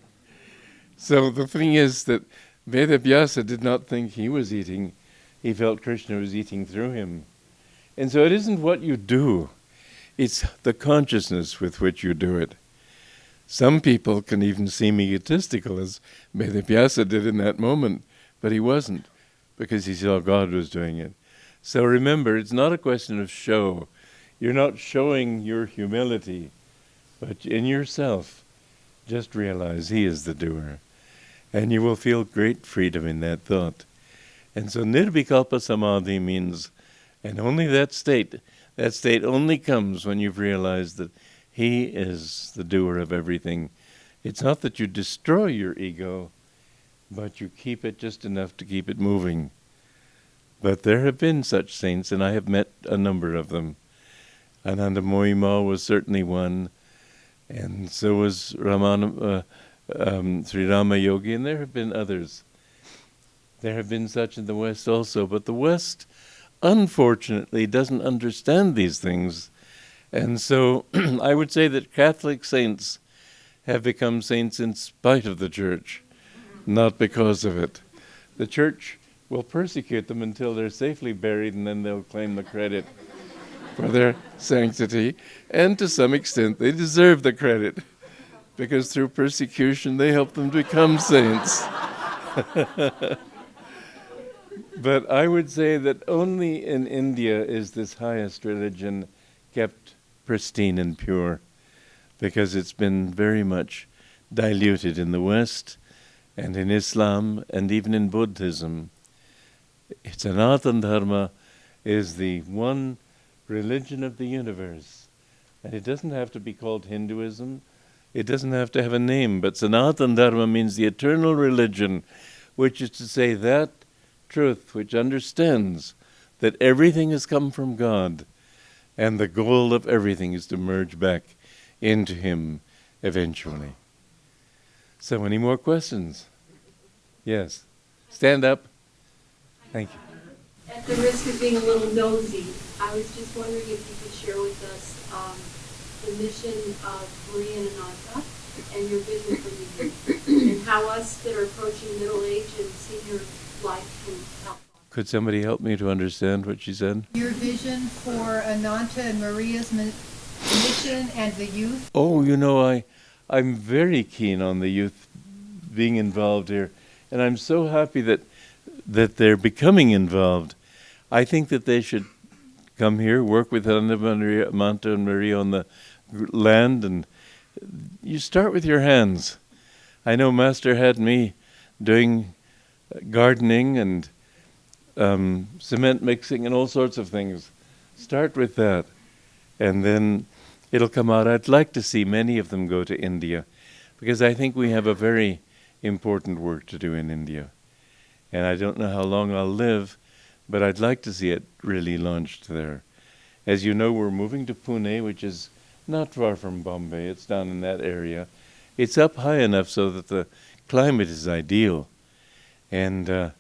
So the thing is that Vedavyasa did not think he was eating. He felt Krishna was eating through him. And so it isn't what you do. It's the consciousness with which you do it. Some people can even seem egotistical, as Vedavyasa did in that moment, but he wasn't, because he saw God was doing it. So remember, it's not a question of show. You're not showing your humility, but in yourself, just realize he is the doer. And you will feel great freedom in that thought. And so nirvikalpa samadhi means, and only that state only comes when you've realized that he is the doer of everything. It's not that you destroy your ego, but you keep it just enough to keep it moving. But there have been such saints, and I have met a number of them. Anandamayi Ma was certainly one, and so was Sri Rama Yogi, and there have been others. There have been such in the West also, but the West, unfortunately, doesn't understand these things. And so I would say that Catholic saints have become saints in spite of the Church, not because of it. The Church will persecute them until they're safely buried, and then they'll claim the credit for their sanctity. And to some extent, they deserve the credit, because through persecution, they help them become saints. But I would say that only in India is this highest religion kept pristine and pure, because it's been very much diluted in the West and in Islam and even in Buddhism. Sanatana Dharma is the one religion of the universe, and it doesn't have to be called Hinduism. It doesn't have to have a name, but Sanatana Dharma means the eternal religion, which is to say that truth which understands that everything has come from God, and the goal of everything is to merge back into Him eventually. So, any more questions? Yes. Stand up. Thank you. At the risk of being a little nosy, I was just wondering if you could share with us the mission of Maria and Ananda and your vision for the youth, and how us that are approaching middle age and senior life can help. Could somebody help me to understand what she said? Your vision for Ananta and Maria's mission and the youth? Oh, I'm very keen on the youth being involved here, and I'm so happy that they're becoming involved. I think that they should come here, work with Ananta and Maria on the land, and you start with your hands. I know Master had me doing gardening and cement mixing and all sorts of things. Start with that, and then it'll come out. I'd like to see many of them go to India, because I think we have a very important work to do in India. And I don't know how long I'll live, but I'd like to see it really launched there. As you know, we're moving to Pune, which is not far from Bombay. It's down in that area. It's up high enough so that the climate is ideal. And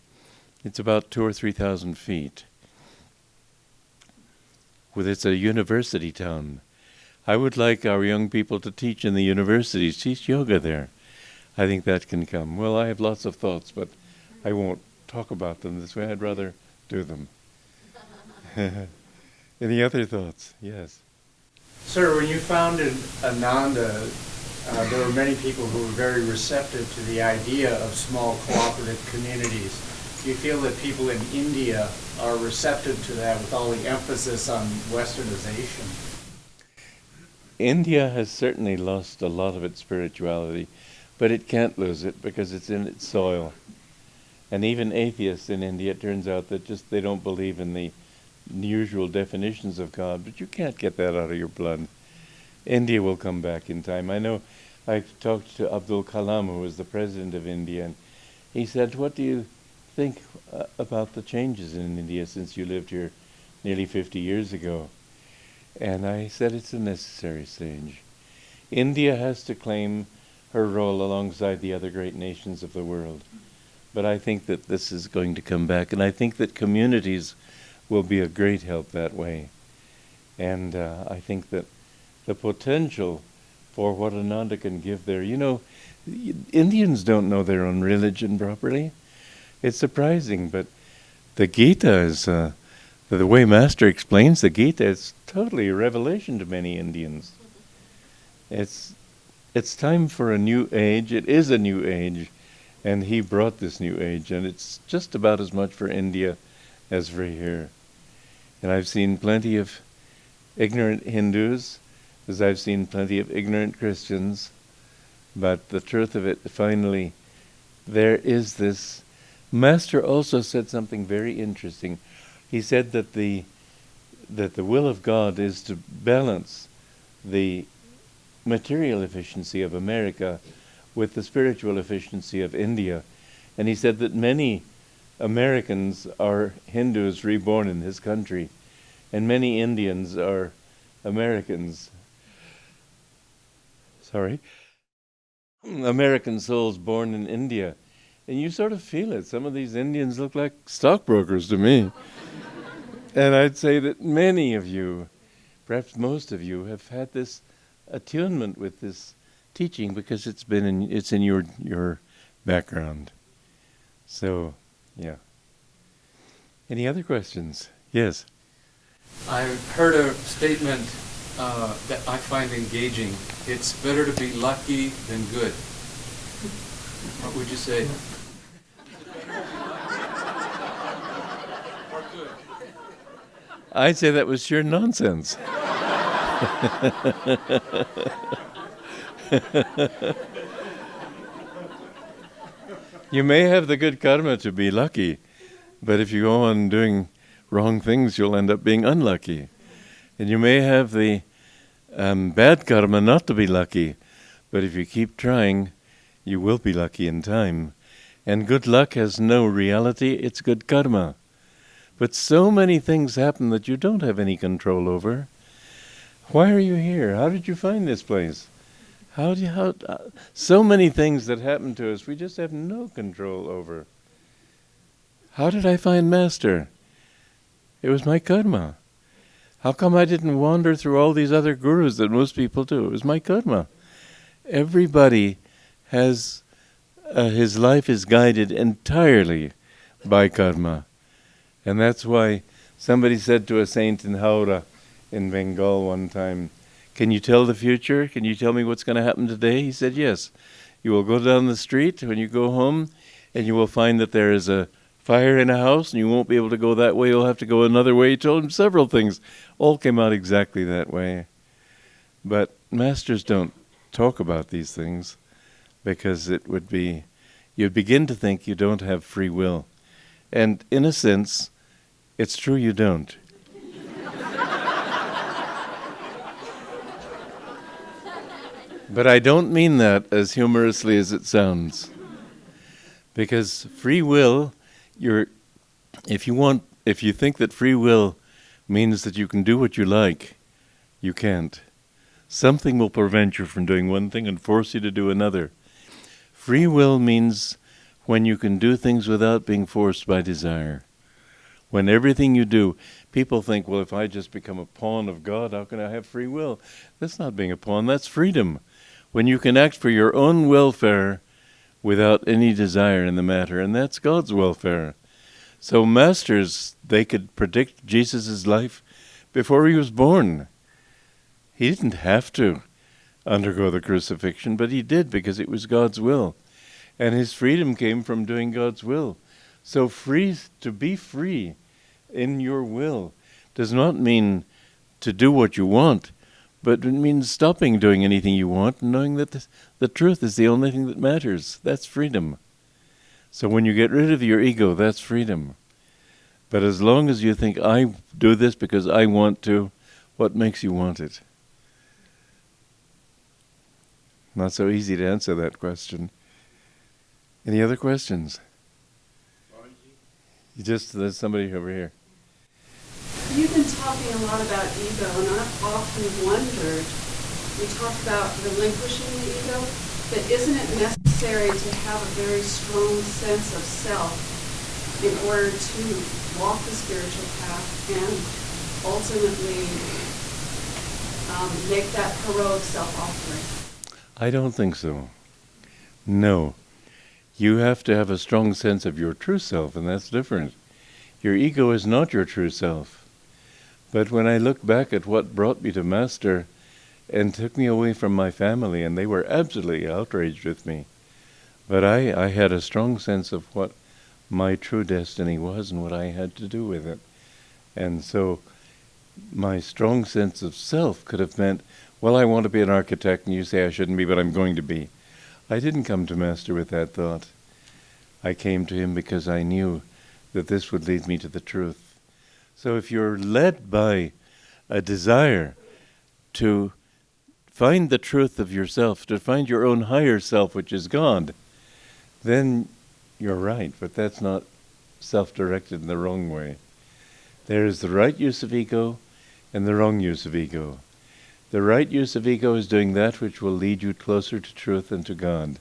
it's about 2,000 or 3,000 feet. It's a university town. I would like our young people to teach in the universities, teach yoga there. I think that can come. Well, I have lots of thoughts, but I won't talk about them this way. I'd rather do them. Any other thoughts? Yes. Sir, when you founded Ananda, there were many people who were very receptive to the idea of small cooperative communities. Do you feel that people in India are receptive to that with all the emphasis on westernization? India has certainly lost a lot of its spirituality, but it can't lose it because it's in its soil. And even atheists in India, it turns out that just they don't believe in the usual definitions of God, but you can't get that out of your blood. India will come back in time. I know I've talked to Abdul Kalam, who was the president of India, and he said, what do you think about the changes in India since you lived here nearly 50 years ago? And I said, it's a necessary change. India has to claim her role alongside the other great nations of the world. But I think that this is going to come back, and I think that communities will be a great help that way. And I think that the potential for what Ananda can give there, you know, Indians don't know their own religion properly. It's surprising, but the Gita is, the way Master explains the Gita, it's totally a revelation to many Indians. It's time for a new age. It is a new age, and he brought this new age, and it's just about as much for India as for here. And I've seen plenty of ignorant Hindus, as I've seen plenty of ignorant Christians, but the truth of it, finally, there is this. Master also said something very interesting. He said that the will of God is to balance the material efficiency of America with the spiritual efficiency of India. And he said that many Americans are Hindus reborn in his country, and many Indians are Americans. American souls born in India. And you sort of feel it. Some of these Indians look like stockbrokers to me. And I'd say that many of you, perhaps most of you, have had this attunement with this teaching because it's in your background. So, yeah. Any other questions? Yes. I heard a statement that I find engaging. It's better to be lucky than good. What would you say? Or good? I'd say that was sheer nonsense. You may have the good karma to be lucky, but if you go on doing wrong things, you'll end up being unlucky. And you may have the bad karma not to be lucky, but if you keep trying, you will be lucky in time. And good luck has no reality, it's good karma. But so many things happen that you don't have any control over. Why are you here? How did you find this place? So many things that happen to us we just have no control over. How did I find Master? It was my karma. How come I didn't wander through all these other gurus that most people do? It was my karma. Everybody has, his life is guided entirely by karma. And that's why somebody said to a saint in Howrah in Bengal one time, "Can you tell the future? Can you tell me what's going to happen today?" He said, "Yes. You will go down the street when you go home, and you will find that there is a fire in a house, and you won't be able to go that way. You'll have to go another way." He told him several things. All came out exactly that way. But masters don't talk about these things because it would be, you'd begin to think you don't have free will. And in a sense, it's true you don't. But I don't mean that as humorously as it sounds. Because free will, if you think that free will means that you can do what you like, you can't. Something will prevent you from doing one thing and force you to do another. Free will means when you can do things without being forced by desire. When everything you do, people think, well, if I just become a pawn of God, how can I have free will? That's not being a pawn, that's freedom. When you can act for your own welfare without any desire in the matter, and that's God's welfare. So masters, they could predict Jesus' life before he was born. He didn't have to undergo the crucifixion, but he did because it was God's will. And his freedom came from doing God's will. So to be free in your will does not mean to do what you want, but it means stopping doing anything you want and knowing that the truth is the only thing that matters. That's freedom. So when you get rid of your ego, that's freedom. But as long as you think, I do this because I want to, what makes you want it? Not so easy to answer that question. Any other questions? There's somebody over here. You've been talking a lot about ego, and I've often wondered, you talk about relinquishing the ego, but isn't it necessary to have a very strong sense of self in order to walk the spiritual path and ultimately make that heroic self-offering? I don't think so. No. You have to have a strong sense of your true self, and that's different. Your ego is not your true self. But when I look back at what brought me to Master and took me away from my family, and they were absolutely outraged with me, but I had a strong sense of what my true destiny was and what I had to do with it. And so my strong sense of self could have meant, well, I want to be an architect, and you say I shouldn't be, but I'm going to be. I didn't come to Master with that thought. I came to him because I knew that this would lead me to the truth. So if you're led by a desire to find the truth of yourself, to find your own higher self, which is God, then you're right, but that's not self-directed in the wrong way. There is the right use of ego and the wrong use of ego. The right use of ego is doing that which will lead you closer to truth and to God.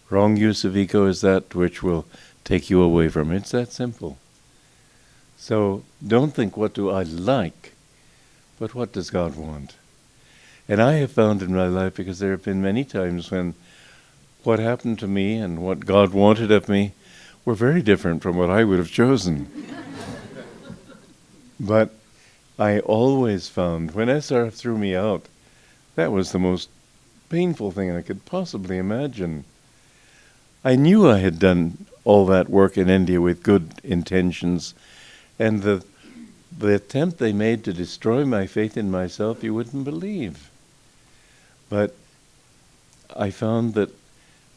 Wrong use of ego is that which will take you away from it. It's that simple. So don't think, what do I like, but what does God want? And I have found in my life, because there have been many times when what happened to me and what God wanted of me were very different from what I would have chosen. But I always found, when SR threw me out, that was the most painful thing I could possibly imagine. I knew I had done all that work in India with good intentions, and the attempt they made to destroy my faith in myself, you wouldn't believe. But I found that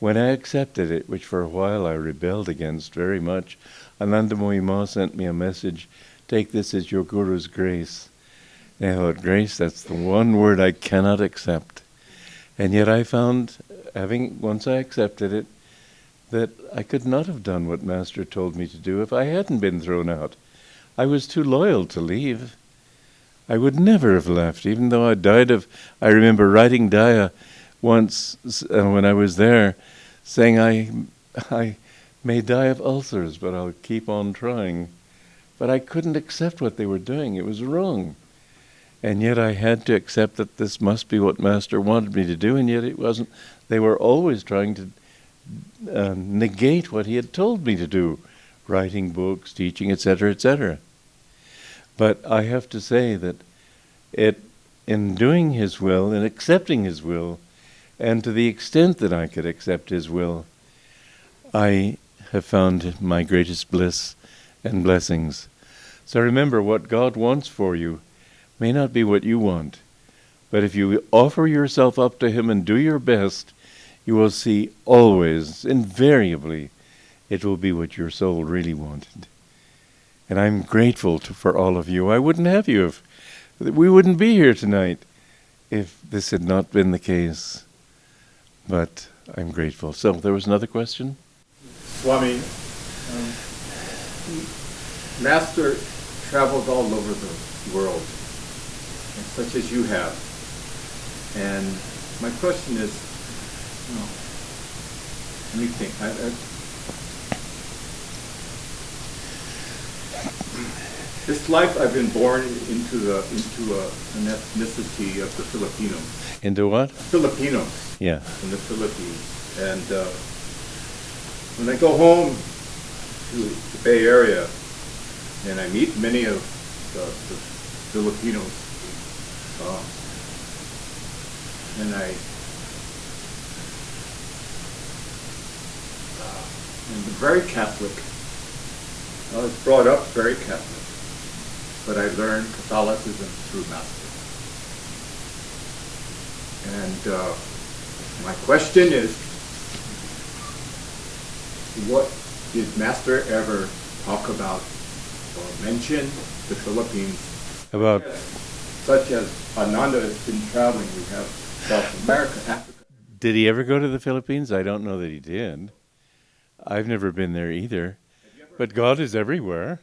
when I accepted it, which for a while I rebelled against very much, Anandamayi Ma sent me a message, take this as your Guru's grace. And I thought, grace, that's the one word I cannot accept. And yet I found, once I accepted it, that I could not have done what Master told me to do if I hadn't been thrown out. I was too loyal to leave. I would never have left, even though I remember writing Daya once when I was there, saying I may die of ulcers, but I'll keep on trying. But I couldn't accept what they were doing. It was wrong. And yet I had to accept that this must be what Master wanted me to do, and yet it wasn't. They were always trying to negate what he had told me to do, writing books, teaching, etc., etc. But I have to say that in doing his will, in accepting his will, and to the extent that I could accept his will, I have found my greatest bliss and blessings. So remember, what God wants for you may not be what you want, but if you offer yourself up to him and do your best, you will see always, invariably, it will be what your soul really wanted. And I'm grateful for all of you. I wouldn't have you we wouldn't be here tonight if this had not been the case. But I'm grateful. So there was another question? Swami, Master traveled all over the world, such as you have. And my question is, let me think. This life I've been born into an ethnicity of the Filipinos. Into what? Filipinos. Yeah. In the Philippines. And when I go home to the Bay Area and I meet many of the Filipinos, and I'm very Catholic. I was brought up very Catholic, but I learned Catholicism through Master. And my question is, what did Master ever talk about or mention the Philippines? About Such as Ananda has been traveling. We have South America, Africa. did he ever go to the Philippines? I don't know that he did. I've never been there either. But God is everywhere.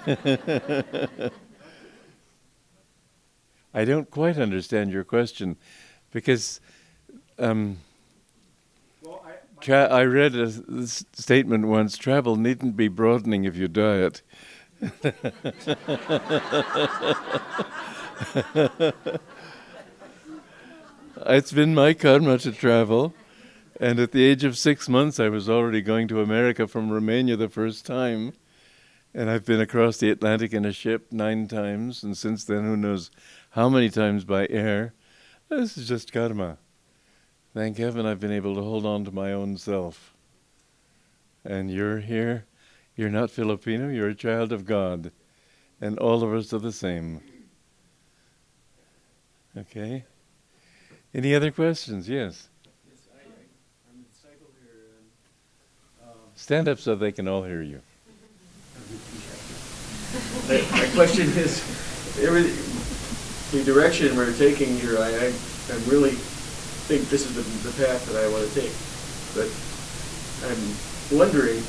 I don't quite understand your question because I read a statement once, travel needn't be broadening if you diet. It's been my karma to travel, and at the age of 6 months I was already going to America from Romania the first time, and I've been across the Atlantic in a ship 9 times, and since then who knows how many times by air. This is just karma. Thank heaven I've been able to hold on to my own self. And you're here, you're not Filipino, you're a child of God, and all of us are the same. Okay? Any other questions? Yes. I'm a disciple here, and Stand up so they can all hear you. My question is, the direction we're taking here, I really think this is the path that I want to take. But I'm wondering,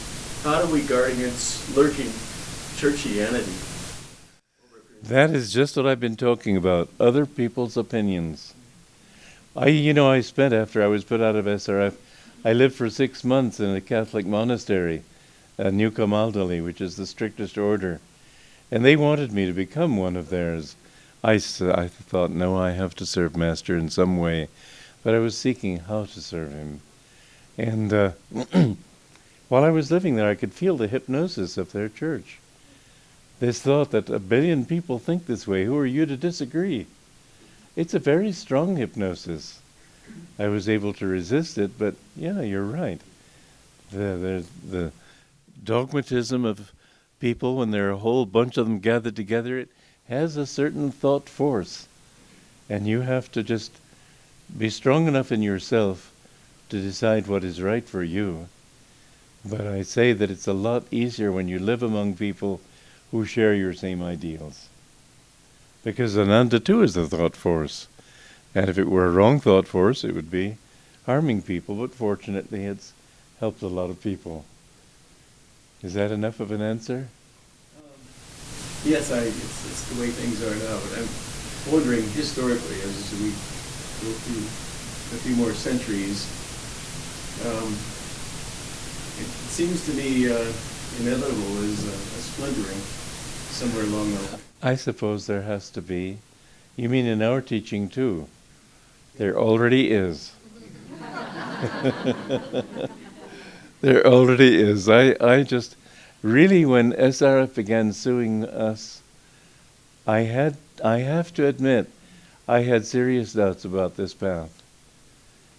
how do we guard against lurking churchianity? That is just what I've been talking about, other people's opinions. I spent, after I was put out of SRF, I lived for 6 months in a Catholic monastery, New Kamaldali, which is the strictest order. And they wanted me to become one of theirs. I thought, no, I have to serve Master in some way. But I was seeking how to serve him. And while I was living there, I could feel the hypnosis of their church. This thought that 1 billion people think this way, who are you to disagree? It's a very strong hypnosis. I was able to resist it, but yeah, you're right. The dogmatism of people, when there are a whole bunch of them gathered together, it has a certain thought force. And you have to just be strong enough in yourself to decide what is right for you. But I say that it's a lot easier when you live among people who share your same ideals. Because Ananda too is a thought force. And if it were a wrong thought force, it would be harming people, but fortunately it's helped a lot of people. Is that enough of an answer? Yes, it's the way things are now. But I'm wondering, historically, as we go through a few more centuries, it seems to be inevitable is a splintering somewhere along the line. I suppose there has to be. You mean in our teaching too? There already is. There already is. I just, really when SRF began suing us, I have to admit, I had serious doubts about this path.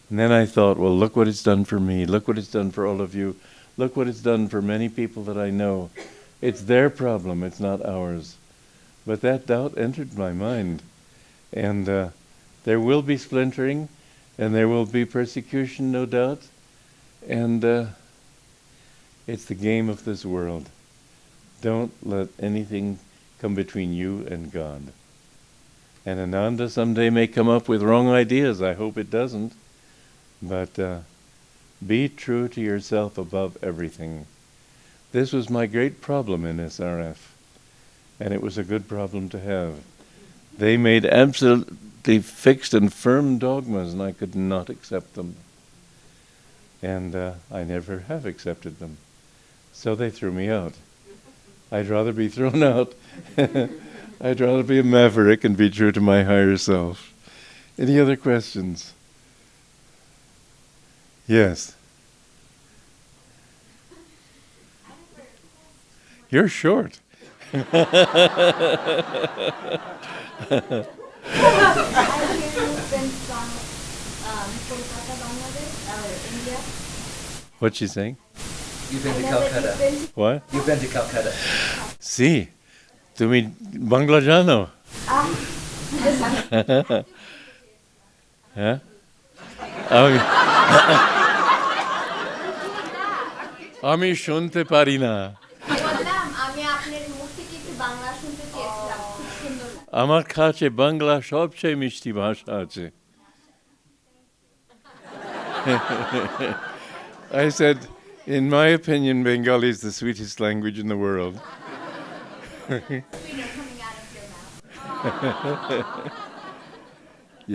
And then I thought, well, look what it's done for me, look what it's done for all of you, look what it's done for many people that I know. It's their problem, it's not ours. But that doubt entered my mind. And there will be splintering, and there will be persecution, no doubt. And it's the game of this world. Don't let anything come between you and God. And Ananda someday may come up with wrong ideas. I hope it doesn't. But be true to yourself above everything. This was my great problem in SRF. And it was a good problem to have. They made absolutely fixed and firm dogmas, and I could not accept them. And I never have accepted them. So they threw me out. I'd rather be thrown out. I'd rather be a maverick and be true to my higher self. Any other questions? Yes. You're short. Have you been from Kolkata, Bangladesh, or India? What's she saying? You've been to Calcutta. What? You've been to Calcutta. Sí. Tu mi Bangladano. Huh? Oh. আমি শুনতে পারি না। বললাম আমি আপনার মুখ থেকে একটু বাংলা শুনতে চেয়েছিলাম, খুব সুন্দর লাগে। আমার কাছে বাংলা সবচেয়ে মিষ্টি ভাষা আছে। I said, in my opinion, Bengali is the sweetest language in the world. Sweeter coming out of your mouth.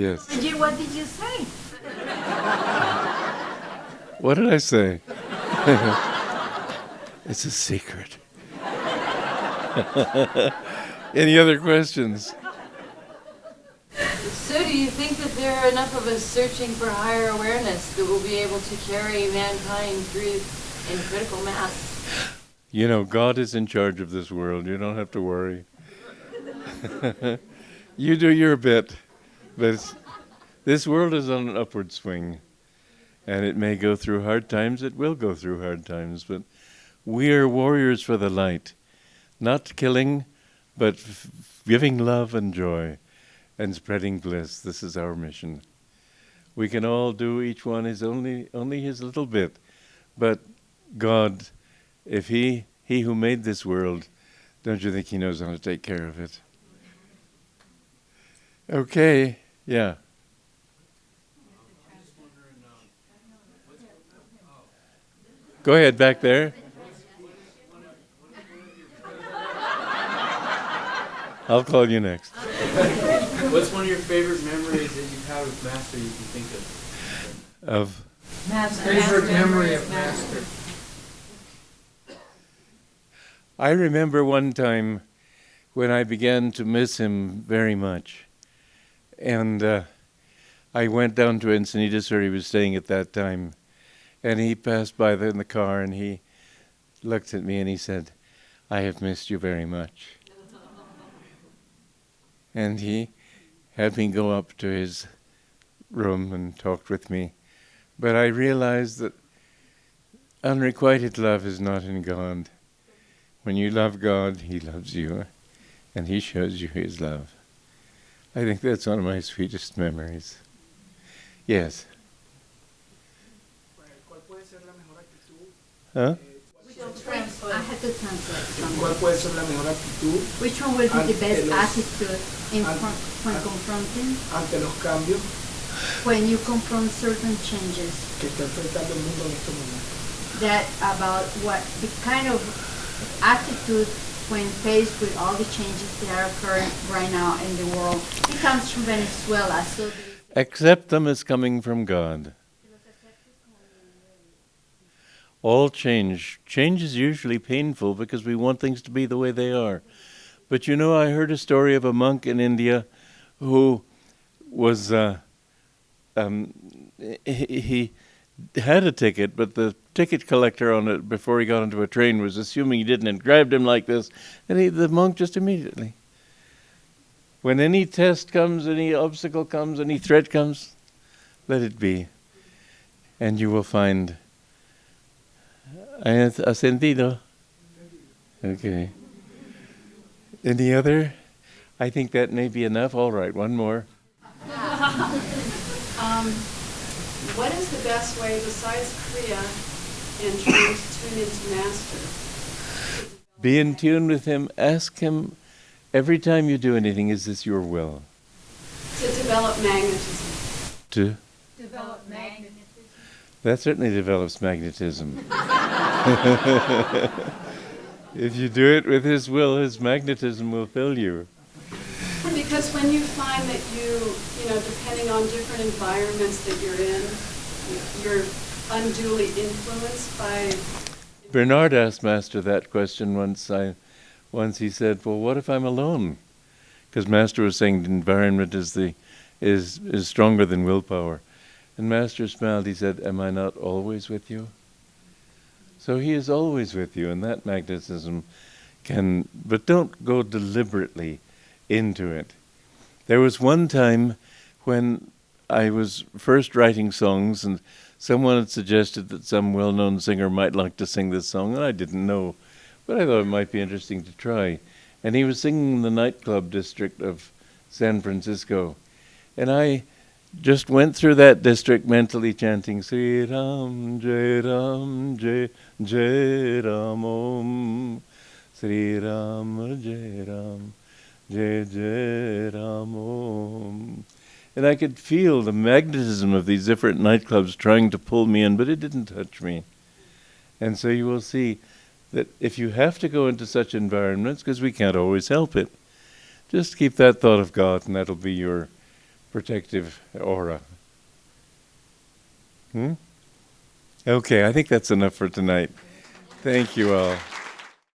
Yes. What did you say? What did I say? It's a secret. Any other questions? So do you think that there are enough of us searching for higher awareness that will be able to carry mankind through in critical mass? You know, God is in charge of this world. You don't have to worry. You do your bit. But this world is on an upward swing. And it may go through hard times. It will go through hard times. But we are warriors for the light. Not killing, but giving love and joy and spreading bliss. This is our mission. We can all do, each one is only his little bit. But God, if he who made this world, don't you think he knows how to take care of it? Okay, yeah. Go ahead, back there. I'll call you next. What's one of your favorite memories that you've had with Master you can think of? Of Favorite memory of Master. I remember one time when I began to miss him very much. And I went down to Encinitas where he was staying at that time. And he passed by in the car and he looked at me and he said, I have missed you very much. And he had me go up to his room and talked with me. But I realized that unrequited love is not in God. When you love God, he loves you. And he shows you his love. I think that's one of my sweetest memories. Yes. Huh? I had to translate. ¿Cuál puede ser la mejor actitud? Which one will be the best attitude when confronting? Ante los cambios when you confront certain changes. Que está enfrentando el mundo en estos momentos. That about what the kind of attitude when faced with all the changes that are occurring right now in the world. It comes from Venezuela, so accept them as coming from God. All change is usually painful because we want things to be the way they are. But you know, I heard a story of a monk in India who was he had a ticket, but the ticket collector on it before he got onto a train was assuming he didn't and grabbed him like this, and the monk just immediately, when any test comes, any obstacle comes, any threat comes, let it be, and you will find. Ascendido. Okay. Any other? I think that may be enough. All right, one more. What is the best way, besides Kriya, and trying to tune into Master? Be in tune with him. Ask him every time you do anything, is this your will? To develop magnetism. To? Develop magnetism. That certainly develops magnetism. If you do it with his will, his magnetism will fill you. Because when you find that you know, depending on different environments that you're in, you're unduly influenced by... Bernard asked Master that question once. Once he said, well, what if I'm alone? Because Master was saying the environment is stronger than willpower. And Master smiled, he said, am I not always with you? So he is always with you, and that magnetism can, but don't go deliberately into it. There was one time when I was first writing songs, and someone had suggested that some well-known singer might like to sing this song, and I didn't know, but I thought it might be interesting to try. And he was singing in the nightclub district of San Francisco, and I just went through that district mentally chanting Sri Ram, Jai Ram, Jai Jai Ram Om, Sri Ram, Jai Ram, Jai Jai Ram Om. And I could feel the magnetism of these different nightclubs trying to pull me in, but it didn't touch me. And so you will see that if you have to go into such environments, because we can't always help it, just keep that thought of God, and that'll be your protective aura. Okay, I think that's enough for tonight. Thank you all.